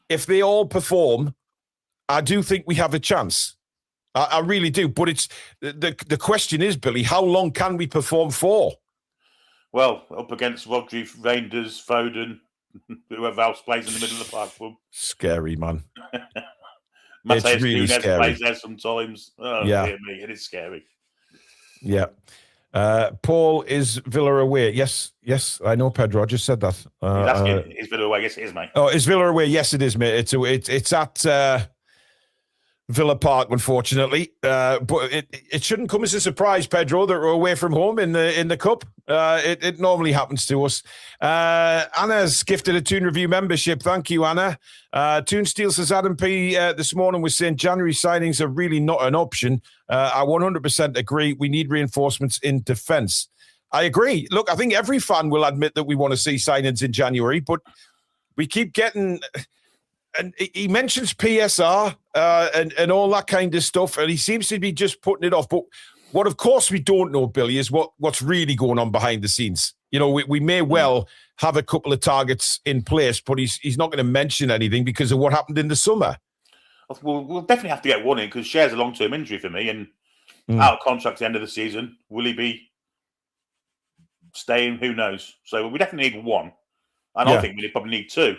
if they all perform, I do think we have a chance. I really do. But it's the question is, Billy, how long can we perform for? Well, up against Rodri, Reinders, Foden, whoever else plays in the middle of the park. Scary, man. Mateus really Nunes scary. plays there sometimes. Oh, dear me, it is scary. Yeah. Paul, is Villa away? Yes, I know, Pedro. I just said that. Is Villa away? Yes, it is, mate. Oh, is Villa away? Yes, it is, mate. It's at Villa Park, unfortunately. But it shouldn't come as a surprise, Pedro, that we're away from home in the cup. It normally happens to us. Anna's gifted a Toon Review membership. Thank you, Anna. Toon Steel says Adam P. This morning was saying January signings are really not an option. I 100% agree. We need reinforcements in defence. I agree. Look, I think every fan will admit that we want to see signings in January, but we keep getting... And he mentions PSR and all that kind of stuff, and he seems to be just putting it off. But what, of course, we don't know, Billy, is what's really going on behind the scenes. You know, we may well have a couple of targets in place, but he's not going to mention anything because of what happened in the summer. We'll definitely have to get one in because Cher's a long-term injury for me and out of contract at the end of the season. Will he be staying? Who knows? So we definitely need one. And I think we probably need two.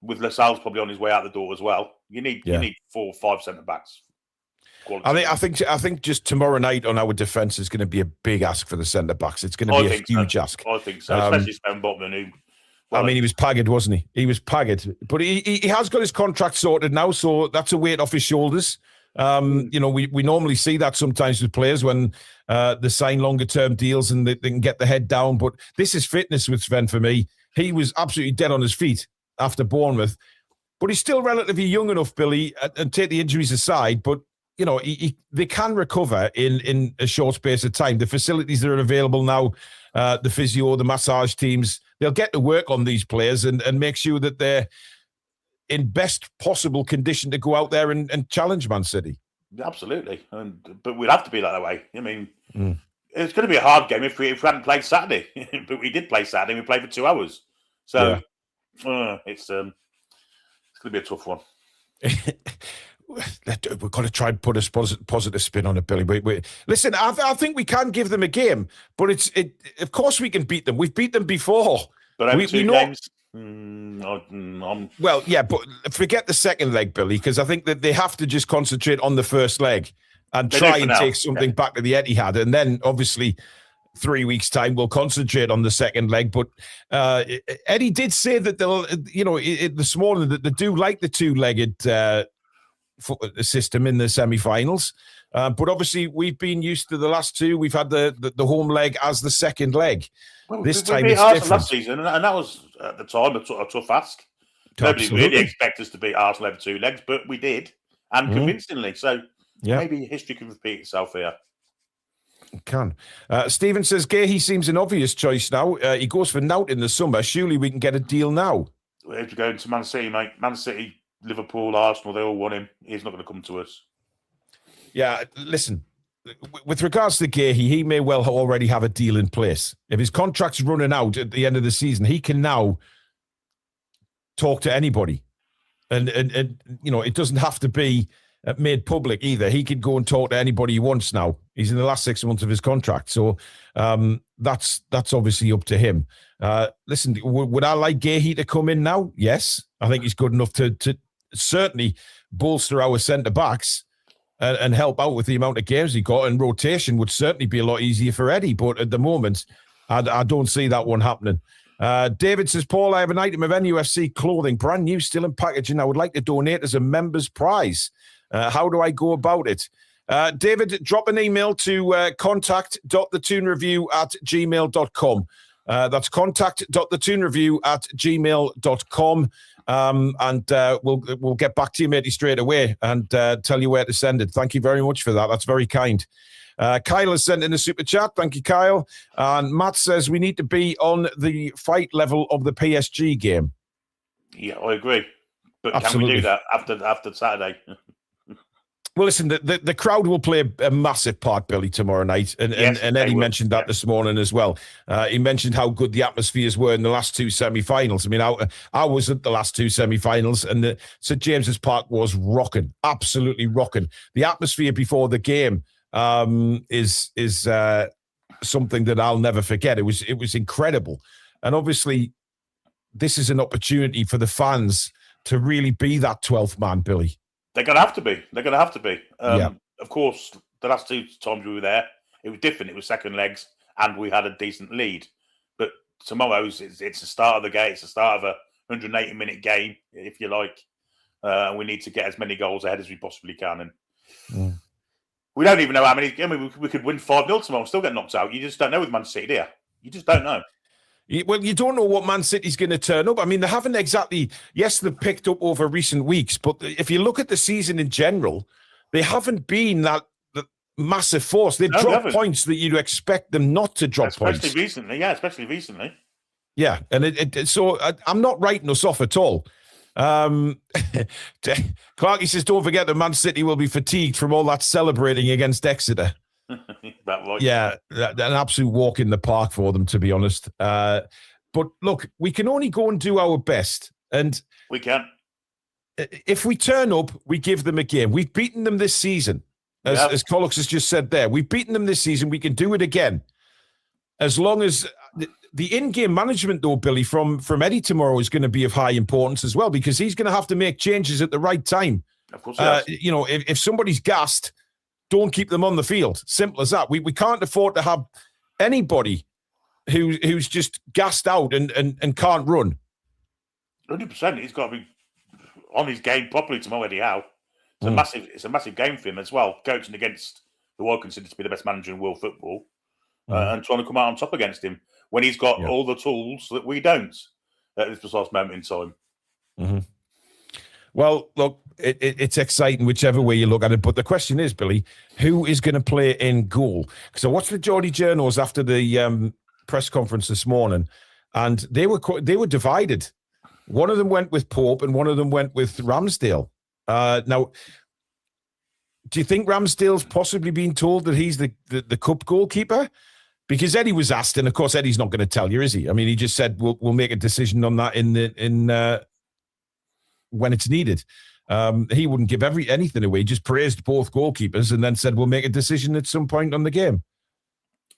With Lascelles probably on his way out the door as well. You need 4 or 5 centre-backs. I think just tomorrow night on our defence is going to be a big ask for the centre-backs. It's going to be a huge ask. I think so, especially Sven Botman, who... Well, I mean, he was pagged, wasn't he? He was pagged. But he has got his contract sorted now, so that's a weight off his shoulders. You know, we normally see that sometimes with players when they sign longer-term deals and they can get the head down. But this is fitness with Sven for me. He was absolutely dead on his feet after Bournemouth, but he's still relatively young enough, Billy, and take the injuries aside, but you know, they can recover in a short space of time. The facilities that are available now, the physio, the massage teams, they'll get to work on these players and make sure that they're in best possible condition to go out there and challenge Man City. Absolutely. But we'll have to be that way. I mean, it's going to be a hard game if we hadn't played Saturday, but we did play Saturday and we played for 2 hours. So it's going to be a tough one. We've got to try and put a positive spin on it, Billy. Listen, I think we can give them a game, but of course we can beat them. We've beat them before. But over 2 games? Well, yeah, but forget the second leg, Billy, because I think that they have to just concentrate on the first leg and try and take something back to the Etihad. And then, obviously... 3 weeks' time, we'll concentrate on the second leg. But Eddie did say that they'll, this morning that they do like the 2-legged system in the semi-finals. But obviously, we've been used to the last 2. We've had the home leg as the second leg. Well, this time it's Arsenal different. Last season, and that was at the time a tough ask. Nobody really expected us to beat Arsenal over 2 legs, but we did, and convincingly. So maybe history can repeat itself here. Can. Stephen says, Gahey seems an obvious choice now. He goes for Nout in the summer. Surely we can get a deal now. We have to go into Man City, mate. Man City, Liverpool, Arsenal, they all want him. He's not going to come to us. Yeah, listen, with regards to Gahey, he may well already have a deal in place. If his contract's running out at the end of the season, he can now talk to anybody. And you know, it doesn't have to be made public either. He could go and talk to anybody he wants now. He's in the last 6 months of his contract. So that's obviously up to him. Listen, would I like Gahey to come in now? Yes. I think he's good enough to certainly bolster our centre-backs and help out with the amount of games he got. And rotation would certainly be a lot easier for Eddie. But at the moment, I don't see that one happening. David says, Paul, I have an item of NUFC clothing, brand new, still in packaging. I would like to donate as a member's prize. How do I go about it? David, drop an email to contact.thetoonreview@gmail.com. That's contact.thetoonreview@gmail.com. And we'll get back to you, matey, straight away and tell you where to send it. Thank you very much for that. That's very kind. Kyle has sent in a super chat. Thank you, Kyle. And Matt says we need to be on the fight level of the PSG game. Yeah, I agree. But Absolutely. Can we do that after Saturday? Well, listen, the crowd will play a massive part, Billy, tomorrow night. And Eddie mentioned that this morning as well. He mentioned how good the atmospheres were in the last two semi-finals. I mean, I was at the last two semi-finals, and the St. James's Park was rocking, absolutely rocking. The atmosphere before the game is something that I'll never forget. It was incredible. And obviously, this is an opportunity for the fans to really be that 12th man, Billy. They're going to have to be. They're going to have to be. Of course, the last two times we were there, it was different. It was second legs, and we had a decent lead. But tomorrow's, it's the start of the game. It's the start of a 180-minute game, if you like. We need to get as many goals ahead as we possibly can. And we don't even know how many. I mean, we could win 5-0 tomorrow and still get knocked out. You just don't know with Man City, do you? You just don't know. Well, you don't know what Man City's going to turn up. I mean, they haven't exactly... Yes, they've picked up over recent weeks, but if you look at the season in general, they haven't been that massive force. They've dropped points that you'd expect them not to drop points. Especially recently. Yeah, and so I'm not writing us off at all. Clarky says, don't forget that Man City will be fatigued from all that celebrating against Exeter. Yeah, an absolute walk in the park for them, to be honest. But look, we can only go and do our best. And we can. If we turn up, we give them a game. We've beaten them this season, as Collux has just said there. We've beaten them this season. We can do it again. As long as the in-game management, though, Billy, from Eddie tomorrow is going to be of high importance as well, because he's going to have to make changes at the right time. Of course, you know, if somebody's gassed, don't keep them on the field. Simple as that. We can't afford to have anybody who's just gassed out and can't run. 100%. He's got to be on his game properly tomorrow, Eddie Howe. It's a massive game for him as well, coaching against who I consider to be the best manager in world football, and trying to come out on top against him when he's got all the tools that we don't at this precise moment in time. Mm-hmm. Well, look, it's exciting whichever way you look at it. But the question is, Billy, who is going to play in goal? Because I watched the Geordie Journos after the press conference this morning, and they were divided. One of them went with Pope, and one of them went with Ramsdale. Now, do you think Ramsdale's possibly been told that he's the cup goalkeeper? Because Eddie was asked, and of course Eddie's not going to tell you, is he? I mean, he just said we'll make a decision on that in when it's needed. He wouldn't give anything away. He just praised both goalkeepers and then said we'll make a decision at some point on the game.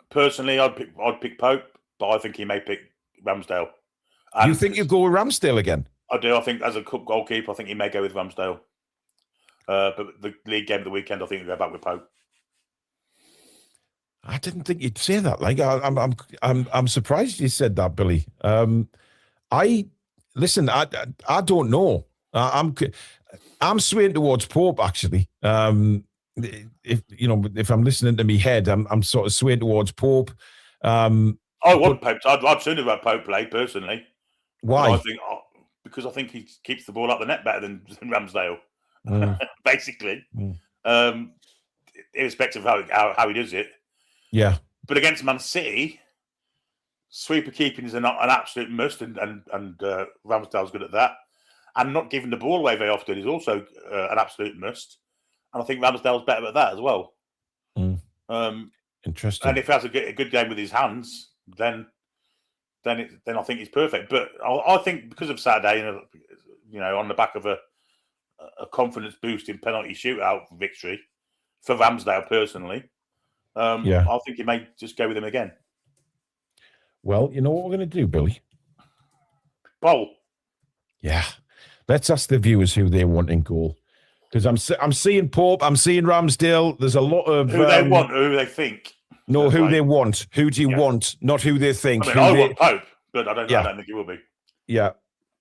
Personally, I'd pick Pope, but I think he may pick Ramsdale. You think you'll go with Ramsdale again? I do. I think as a cup goalkeeper, I think he may go with Ramsdale. But the league game of the weekend, I think he'll go back with Pope. I didn't think you'd say that. Like, I'm surprised you said that, Billy. I don't know. I'm swaying towards Pope, actually. If I'm listening to me head, I'm sort of swaying towards Pope. I want Pope. I'd sooner have Pope play personally. Why? Because I think he keeps the ball up the net better than Ramsdale. Basically, irrespective of how he does it. Yeah. But against Man City, sweeper keeping is an absolute must, and Ramsdale's good at that. And not giving the ball away very often is also an absolute must. And I think Ramsdale's better at that as well. Interesting. And if he has a good game with his hands, then I think he's perfect. But I think because of Saturday, on the back of a a confidence boosting penalty shootout victory for Ramsdale personally, I think he may just go with him again. Well, you know what we're going to do, Billy? Poll. Yeah. Let's ask the viewers who they want in goal. Because I'm seeing Pope, I'm seeing Ramsdale. There's a lot of... Who they want, who they think. No, who they want. Who do you want? Not who they think. I want Pope, but I don't think he will be. Yeah.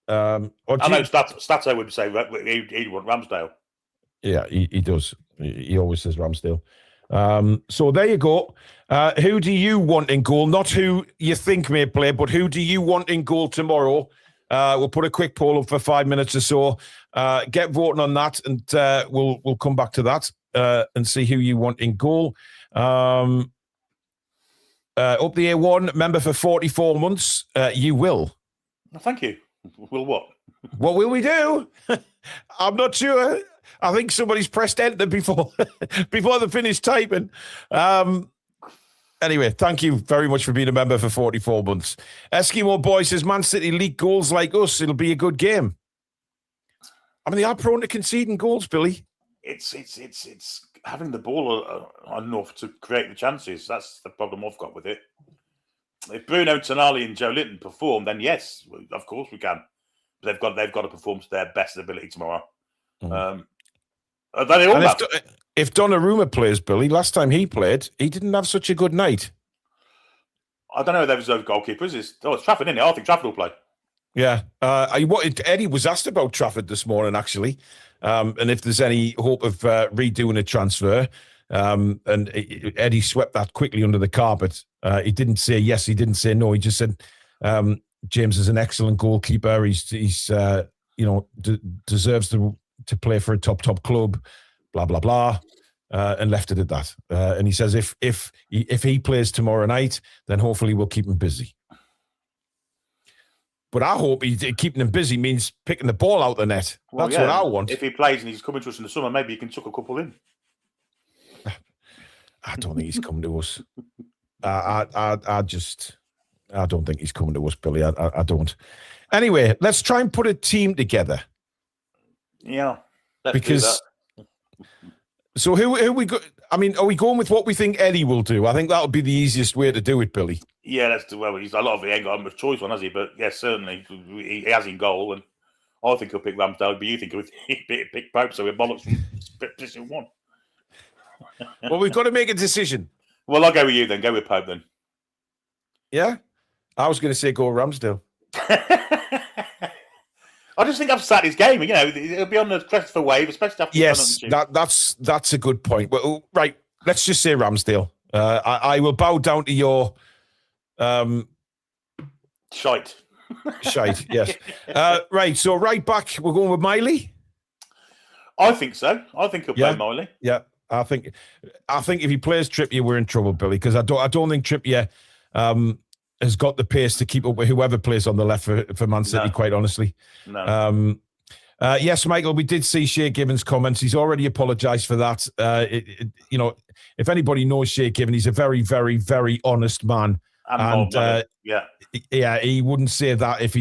I know Stato would say he'd want Ramsdale. Yeah, he does. He always says Ramsdale. So there you go. Who do you want in goal? Not who you think may play, but who do you want in goal tomorrow? We'll put a quick poll up for 5 minutes or so. Get voting on that, and we'll come back to that and see who you want in goal. Up the A1, member for 44 months. You will. Well, thank you. Will what? What will we do? I'm not sure. I think somebody's pressed enter before they finished typing. Anyway, thank you very much for being a member for 44 months. Eskimo Boy says, Man City leak goals like us. It'll be a good game. I mean, they are prone to conceding goals, Billy. It's having the ball enough to create the chances. That's the problem I've got with it. If Bruno Tonali and Joe Linton perform, then yes, of course we can. But they've got to perform to their best ability tomorrow. If Donnarumma plays, Billy, last time he played, he didn't have such a good night. I don't know if there was those goalkeepers. It's Trafford, isn't it? I think Trafford will play. Yeah. Eddie was asked about Trafford this morning, actually, and if there's any hope of redoing a transfer. And Eddie swept that quickly under the carpet. He didn't say yes, he didn't say no. He just said James is an excellent goalkeeper. He's deserves to play for a top club. Blah blah blah, and left it at that. And he says if he plays tomorrow night, then hopefully we'll keep him busy. But I hope keeping him busy means picking the ball out the net. Well, that's what I want. If he plays and he's coming to us in the summer, maybe he can chuck a couple in. I don't think he's coming to us. I don't think he's coming to us, Billy. I don't. Anyway, let's try and put a team together. Yeah, because. So who we go? I mean, are we going with what we think Eddie will do? I think that would be the easiest way to do it, Billy. Yeah, that's well. He's a lot of it ain't got much choice on, has he? But yes, certainly he has in goal, and I think he'll pick Ramsdale. But you think he'll pick Pope? So we're bollocks from position one. Well, we've got to make a decision. Well, I'll go with you then. Go with Pope then. Yeah, I was going to say go Ramsdale. I just think I've sat his game. You know, it'll be on the crest of a wave, especially after. Yes, that's a good point. Well, right, let's just say Ramsdale. I will bow down to your shite. Shite, yes. Right, so right back, we're going with Miley. I think so. I think he'll play Miley. Yeah, I think if he plays Trippier, we're in trouble, Billy, because I don't think Trippier has got the pace to keep up with whoever plays on the left for Man City, quite honestly. No. Yes, Michael, we did see Shea Given's comments. He's already apologised for that. If anybody knows Shea Given, he's a very, very, very honest man. And he wouldn't say that if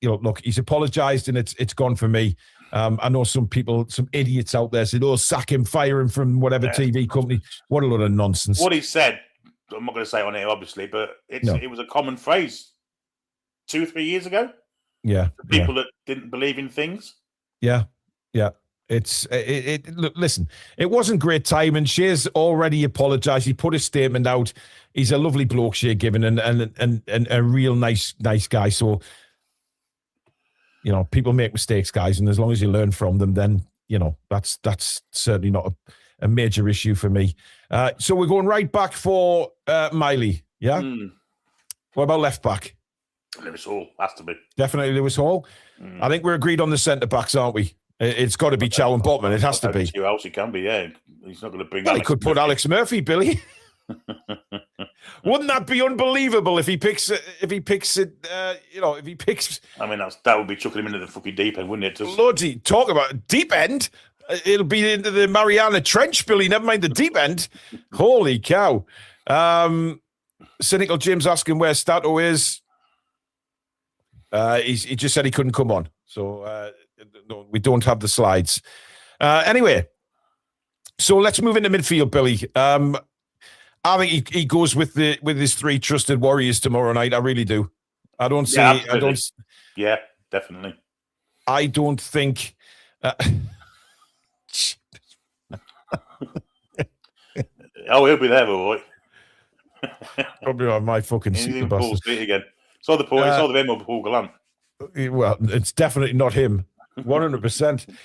look, he's apologised and it's gone for me. I know some idiots out there said, sack him, fire him from whatever TV company. What a lot of nonsense. What he said, I'm not going to say it on here, obviously, but it was a common phrase 2 or 3 years ago. Yeah. For people that didn't believe in things. Yeah. Yeah. Look, listen, it wasn't great timing. Shea's already apologised. He put a statement out. He's a lovely bloke, Shea Given, and a real nice guy. So, people make mistakes, guys, and as long as you learn from them, then, that's certainly not a major issue for me. So we're going right back for Miley, yeah? What about left back? Lewis Hall, has to be. Definitely Lewis Hall. I think we're agreed on the centre-backs, aren't we? It's got to be Chow and Botman. It has to be. Who else it can be, yeah. He's not going to bring He could put Alex Murphy, Billy. Wouldn't that be unbelievable if he picks it? I mean, that would be chucking him into the fucking deep end, wouldn't it? Bloody talk about deep end. It'll be into the Mariana Trench, Billy. Never mind the deep end. Holy cow! Cynical Jim's asking where Stato is. He just said he couldn't come on. So no, we don't have the slides. Anyway, so let's move into midfield, Billy. I think he goes with his 3 trusted warriors tomorrow night. I really do. I don't see. Yeah, definitely. I don't think. Oh, he'll be there, boy. Probably on my fucking seat. Paul's feet again. Saw the him of Paul Gallant. Well, it's definitely not him. 100%.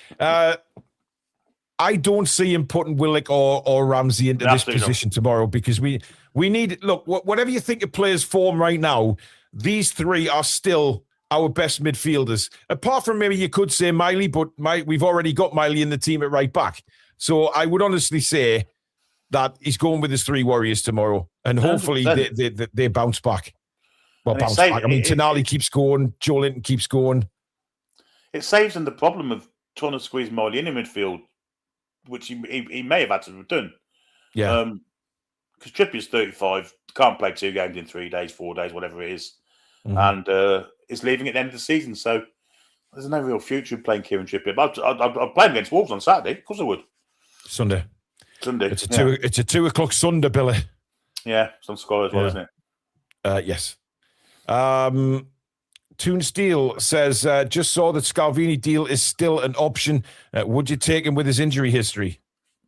I don't see him putting Willock or Ramsey into this position tomorrow, because we need, look, whatever you think of players' form right now, these 3 are still our best midfielders. Apart from maybe you could say Miley, but we've already got Miley in the team at right back. So I would honestly say that he's going with his 3 warriors tomorrow, and hopefully they bounce back. Well, bounce back. I mean, Tonali keeps going, Joe Linton keeps going. It saves them the problem of trying to squeeze Miley in midfield, which he may have had to have done. Yeah. Because Trippier's 35, can't play 2 games in 3 days, 4 days, whatever it is. And is leaving at the end of the season. So there's no real future in playing Kieran Trippier. But I'll play him against Wolves on Saturday. Of course I would. Sunday. It's a 2 o'clock Sunday, Billy. Yeah, it's on Sky as well, isn't it? Yes. Toon Steel says, just saw that Scalvini deal is still an option. Would you take him with his injury history?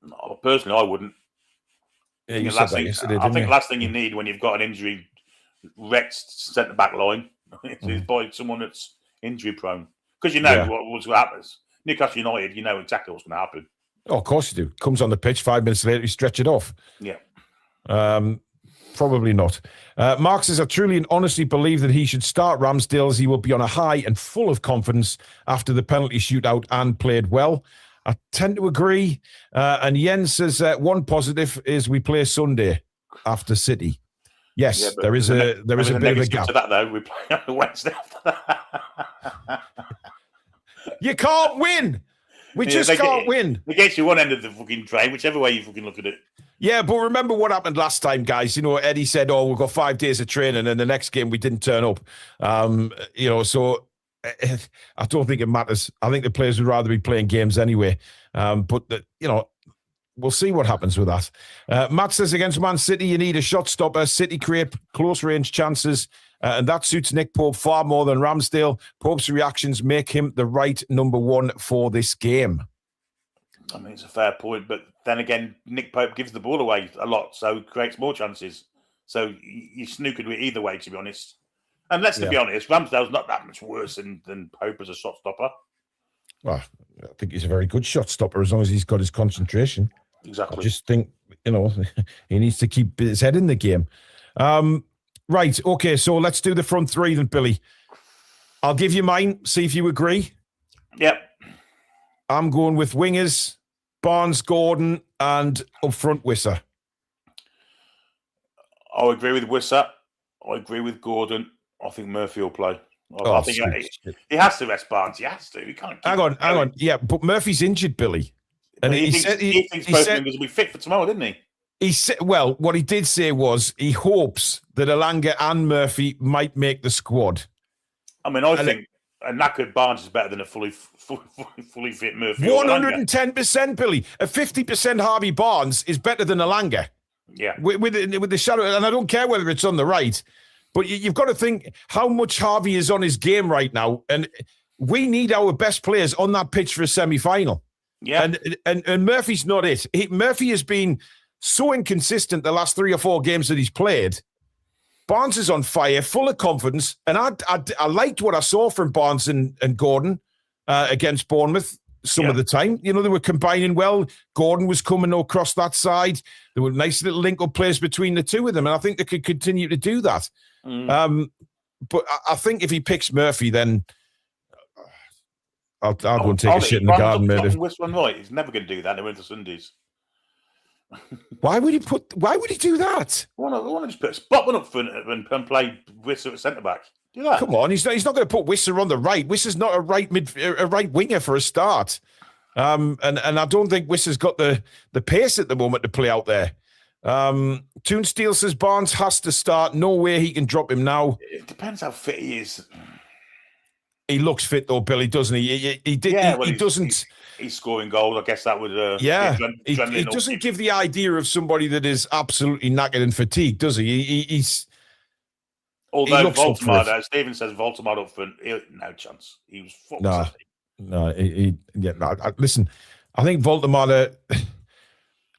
No, personally, I wouldn't. Yeah, I think last thing you need when you've got an injury wrecked centre-back line is by someone that's injury-prone. Because you know what's going to happen. Newcastle United, you know exactly what's going to happen. Oh, of course you do. Comes on the pitch, 5 minutes later, you stretch it off. Yeah. Probably not. Mark says, I truly and honestly believe that he should start Ramsdale, as he will be on a high and full of confidence after the penalty shootout and played well. I tend to agree. And Jens says, one positive is we play Sunday after City. Yes, there is a bit of a gap. To that, though, we play on Wednesday after that. You can't win. We just can't win. It gets you one end of the fucking train, whichever way you fucking look at it. Yeah, but remember what happened last time, guys. You know, Eddie said, oh, we've got 5 days of training, and the next game we didn't turn up. So I don't think it matters. I think the players would rather be playing games anyway. We'll see what happens with that. Matt says, against Man City, you need a shot stopper. City create close-range chances, and that suits Nick Pope far more than Ramsdale. Pope's reactions make him the right number 1 for this game. I mean, it's a fair point, but then again, Nick Pope gives the ball away a lot, so creates more chances. So you snookered with either way, to be honest. And let's be honest, Ramsdale's not that much worse than Pope as a shot stopper. Well, I think he's a very good shot stopper as long as he's got his concentration. Exactly. I just think, he needs to keep his head in the game. Right, okay, so let's do the front 3 then, Billy. I'll give you mine, see if you agree. Yep. I'm going with wingers, Barnes, Gordon, and up front, Wisser. I agree with Wisser. I agree with Gordon. I think Murphy will play. I think he has to rest Barnes. He has to. He can't. Hang on. Yeah, but Murphy's injured, Billy. And he thinks both wingers will be fit for tomorrow, didn't he? He said, well, what he did say was he hopes that Elanga and Murphy might make the squad. I mean, I think a knackered Barnes is better than a fully fit Murphy. 110%, Billy. A 50% Harvey Barnes is better than Elanga. Yeah. With the shadow, and I don't care whether it's on the right, but you've got to think how much Harvey is on his game right now, and we need our best players on that pitch for a semi-final. Yeah. And Murphy's not it. Murphy has been so inconsistent the last 3 or 4 games that he's played. Barnes is on fire, full of confidence, and I liked what I saw from Barnes and Gordon against Bournemouth some of the time. They were combining well. Gordon was coming across that side. There were nice little link-up plays between the two of them, and I think they could continue to do that. But I think if he picks Murphy, then I'll go and take a shit in the garden, mate. Right. He's never going to do that. They went to Sundays. Why would he do that? I want to just put Botman up front and play Wisser at centre back. Do that. Come on, he's not going to put Wisser on the right. Wisser's not a right winger for a start. And I don't think Wisser's got the pace at the moment to play out there. Toon Steel says Barnes has to start. No way he can drop him now. It depends how fit he is. He looks fit though, Billy, doesn't he? He doesn't. He's scoring goals. I guess that would. He doesn't give the idea of somebody that is absolutely knackered and fatigued, does he? He's. Although Voldemort, Stephen says Voldemort up front, no chance. He was fucked. Listen, I think Voldemort.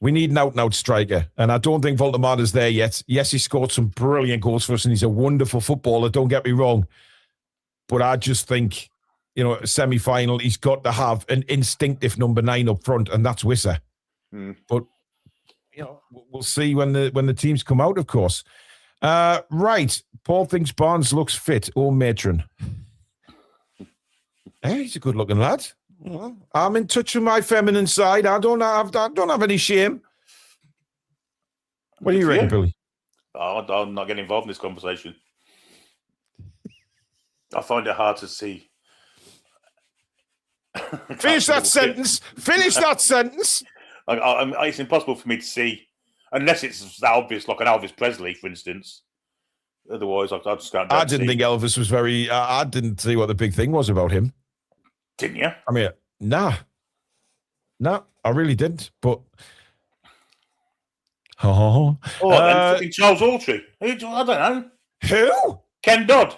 We need an out-and-out striker, and I don't think Voldemort is there yet. Yes, he scored some brilliant goals for us, and he's a wonderful footballer. Don't get me wrong, but I just think, a semi-final, he's got to have an instinctive number 9 up front, and that's Wissa. But we'll see when the teams come out, of course. Right, Paul thinks Barnes looks fit. Oh, matron. Hey, he's a good-looking lad. I'm in touch with my feminine side. I don't have any shame. What do you reckon, Billy? I'm not getting involved in this conversation. I find it hard to see. Finish that sentence. Finish that sentence. It's impossible for me to see, unless it's that obvious, like an Elvis Presley, for instance. Otherwise, I just can't. I didn't think Elvis was very. I didn't see what the big thing was about him. Didn't you? I mean, nah, I really didn't. But then fucking Charles Autry. I don't know. Who? Ken Dodd.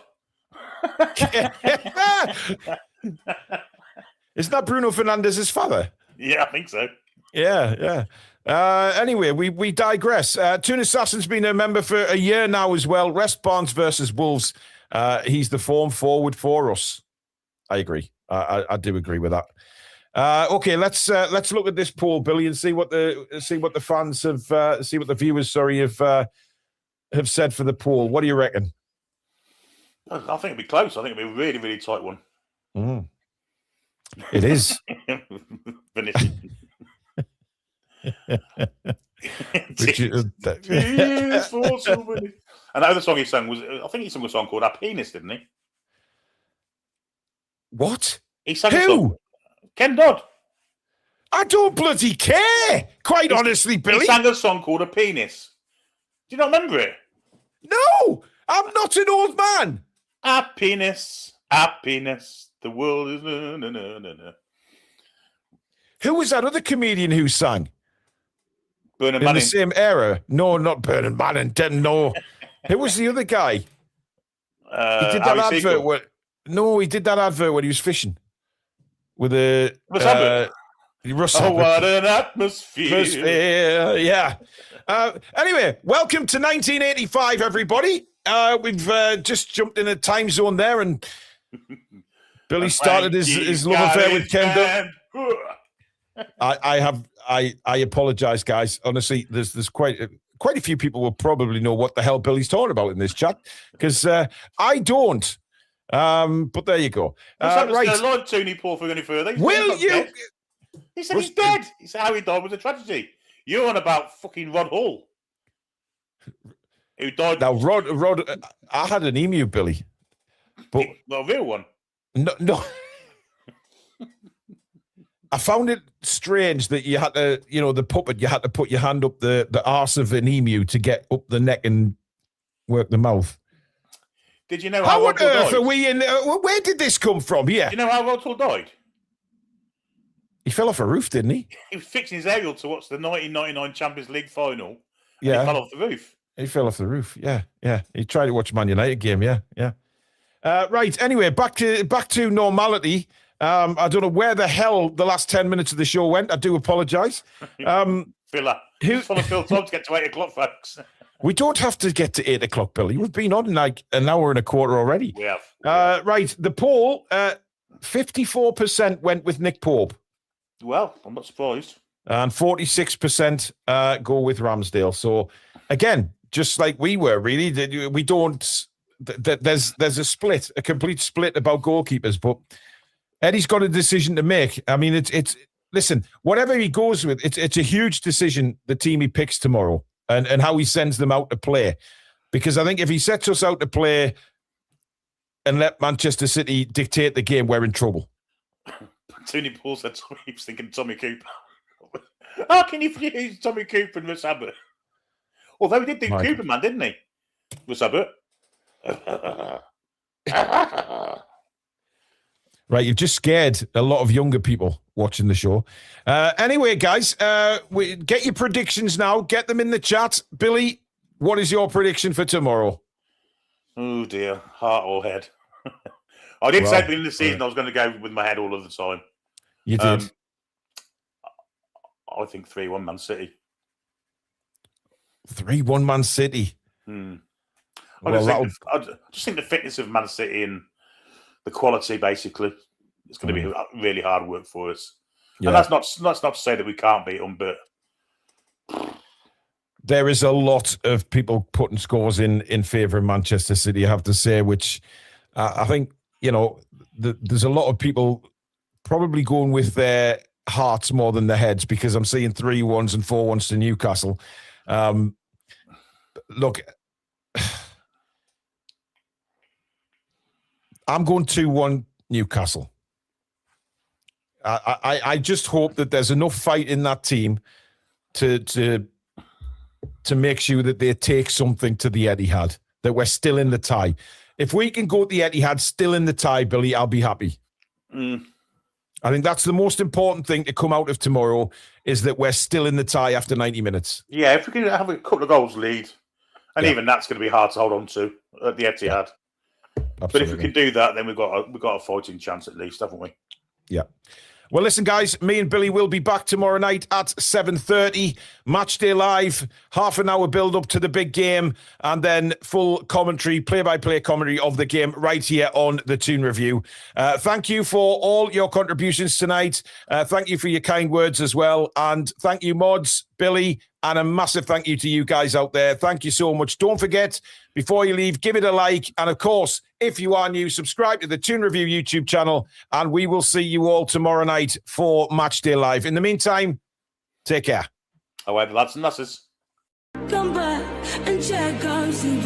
Isn't that Bruno Fernandez's father? Yeah, I think so. Yeah. Anyway, we digress. Toon Assassin's been a member for a year now as well. West Barnes versus Wolves. He's the form forward for us. I agree. I do agree with that. Okay, let's look at this poll, Billy, and see what the fans have see what the viewers have said for the poll. What do you reckon? I think it'd be close. I think it'd be a really, really tight one. It is. And the other song he sang was, I think he sang a song called "Our Penis," didn't he? What? He sang a song. Ken Dodd. I don't bloody care. Quite honestly, Billy. He sang a song called "A Penis." Do you not remember it? No, I'm not an old man. Happiness. The world is no. Who was that other comedian who sang? Bernard in Manning. The same era? No, not Bernard Manning. No. Who was the other guy? He did that advert. He did that advert when he was fishing with a Russ Abbott. What an atmosphere! Yeah. Anyway, welcome to 1985, everybody. We've just jumped in a time zone there, and Billy started his love affair with Ken Dodd. I apologize, guys. Honestly, there's quite a few people will probably know what the hell Billy's talking about in this chat, because I don't. But there you go. Right. Lord Tooney, Paul, for any further. Will you? Dead. He said he's dead. He said how he died was a tragedy. You're on about fucking Rod Hull, who died. Now, Rod, I had an emu, Billy, but not a real one. No. I found it strange that you had to, the puppet, you had to put your hand up the arse of an emu to get up the neck and work the mouth. Did you know how on earth are we in? Where did this come from? Yeah. Do you know how Rod Hull died? He fell off a roof, didn't he? He was fixing his aerial to watch the 1999 Champions League final. Yeah. He fell off the roof. He fell off the roof. Yeah. He tried to watch Man United game. Yeah. Right. Anyway, back to normality. I don't know where the hell the last 10 minutes of the show went. I do apologise. Filler. Who's full of Phil Tom to get to 8 o'clock, folks? We don't have to get to 8 o'clock, Billy. We've been on like an hour and a quarter already. We have. Right. The poll, 54% went with Nick Pope. Well, I'm not surprised. And 46% go with Ramsdale. So, again, just like we were, really, we don't... There's a split, a complete split about goalkeepers, but Eddie's got a decision to make. I mean, it's listen, whatever he goes with, it's a huge decision, the team he picks tomorrow and how he sends them out to play. Because I think if he sets us out to play and let Manchester City dictate the game, we're in trouble. Tony Paul said he was thinking Tommy Cooper. How can you use Tommy Cooper and Russ Abbott? Although he did do Cooper, man, didn't he? Russ Abbott. Right, you've just scared a lot of younger people watching the show. Anyway, guys, get your predictions now. Get them in the chat. Billy, what is your prediction for tomorrow? Oh, dear. Heart or head? I did say at the beginning of the season I was going to go with my head all of the time. You did? I think 3-1 Man City. 3-1 Man City? I just think the fitness of Man City and the quality, basically, it's going to be really hard work for us. Yeah. And that's not to say that we can't beat them, but there is a lot of people putting scores in favour of Manchester City, I have to say, which I think, there's a lot of people probably going with their hearts more than their heads, because I'm seeing 3-1s and 4-1s to Newcastle. Look, I'm going 2-1 Newcastle. I just hope that there's enough fight in that team to make sure that they take something to the Etihad, that we're still in the tie. If we can go to the Etihad still in the tie, Billy, I'll be happy. I think that's the most important thing to come out of tomorrow, is that we're still in the tie after 90 minutes. Yeah, if we can have a couple of goals lead, and even that's going to be hard to hold on to at the Etihad. Yeah. But if we can do that, then we've got a fighting chance at least, haven't we? Yeah. Well, listen, guys, me and Billy will be back tomorrow night at 7:30. Matchday Live, half an hour build-up to the big game, and then full commentary, play-by-play commentary of the game right here on the Toon Review. Thank you for all your contributions tonight. Thank you for your kind words as well. And thank you, Mods, Billy, and a massive thank you to you guys out there. Thank you so much. Don't forget, before you leave, give it a like. And of course, if you are new, subscribe to the Toon Review YouTube channel. And we will see you all tomorrow night for Matchday Live. In the meantime, take care. However, lads and lasses. Come back and check out the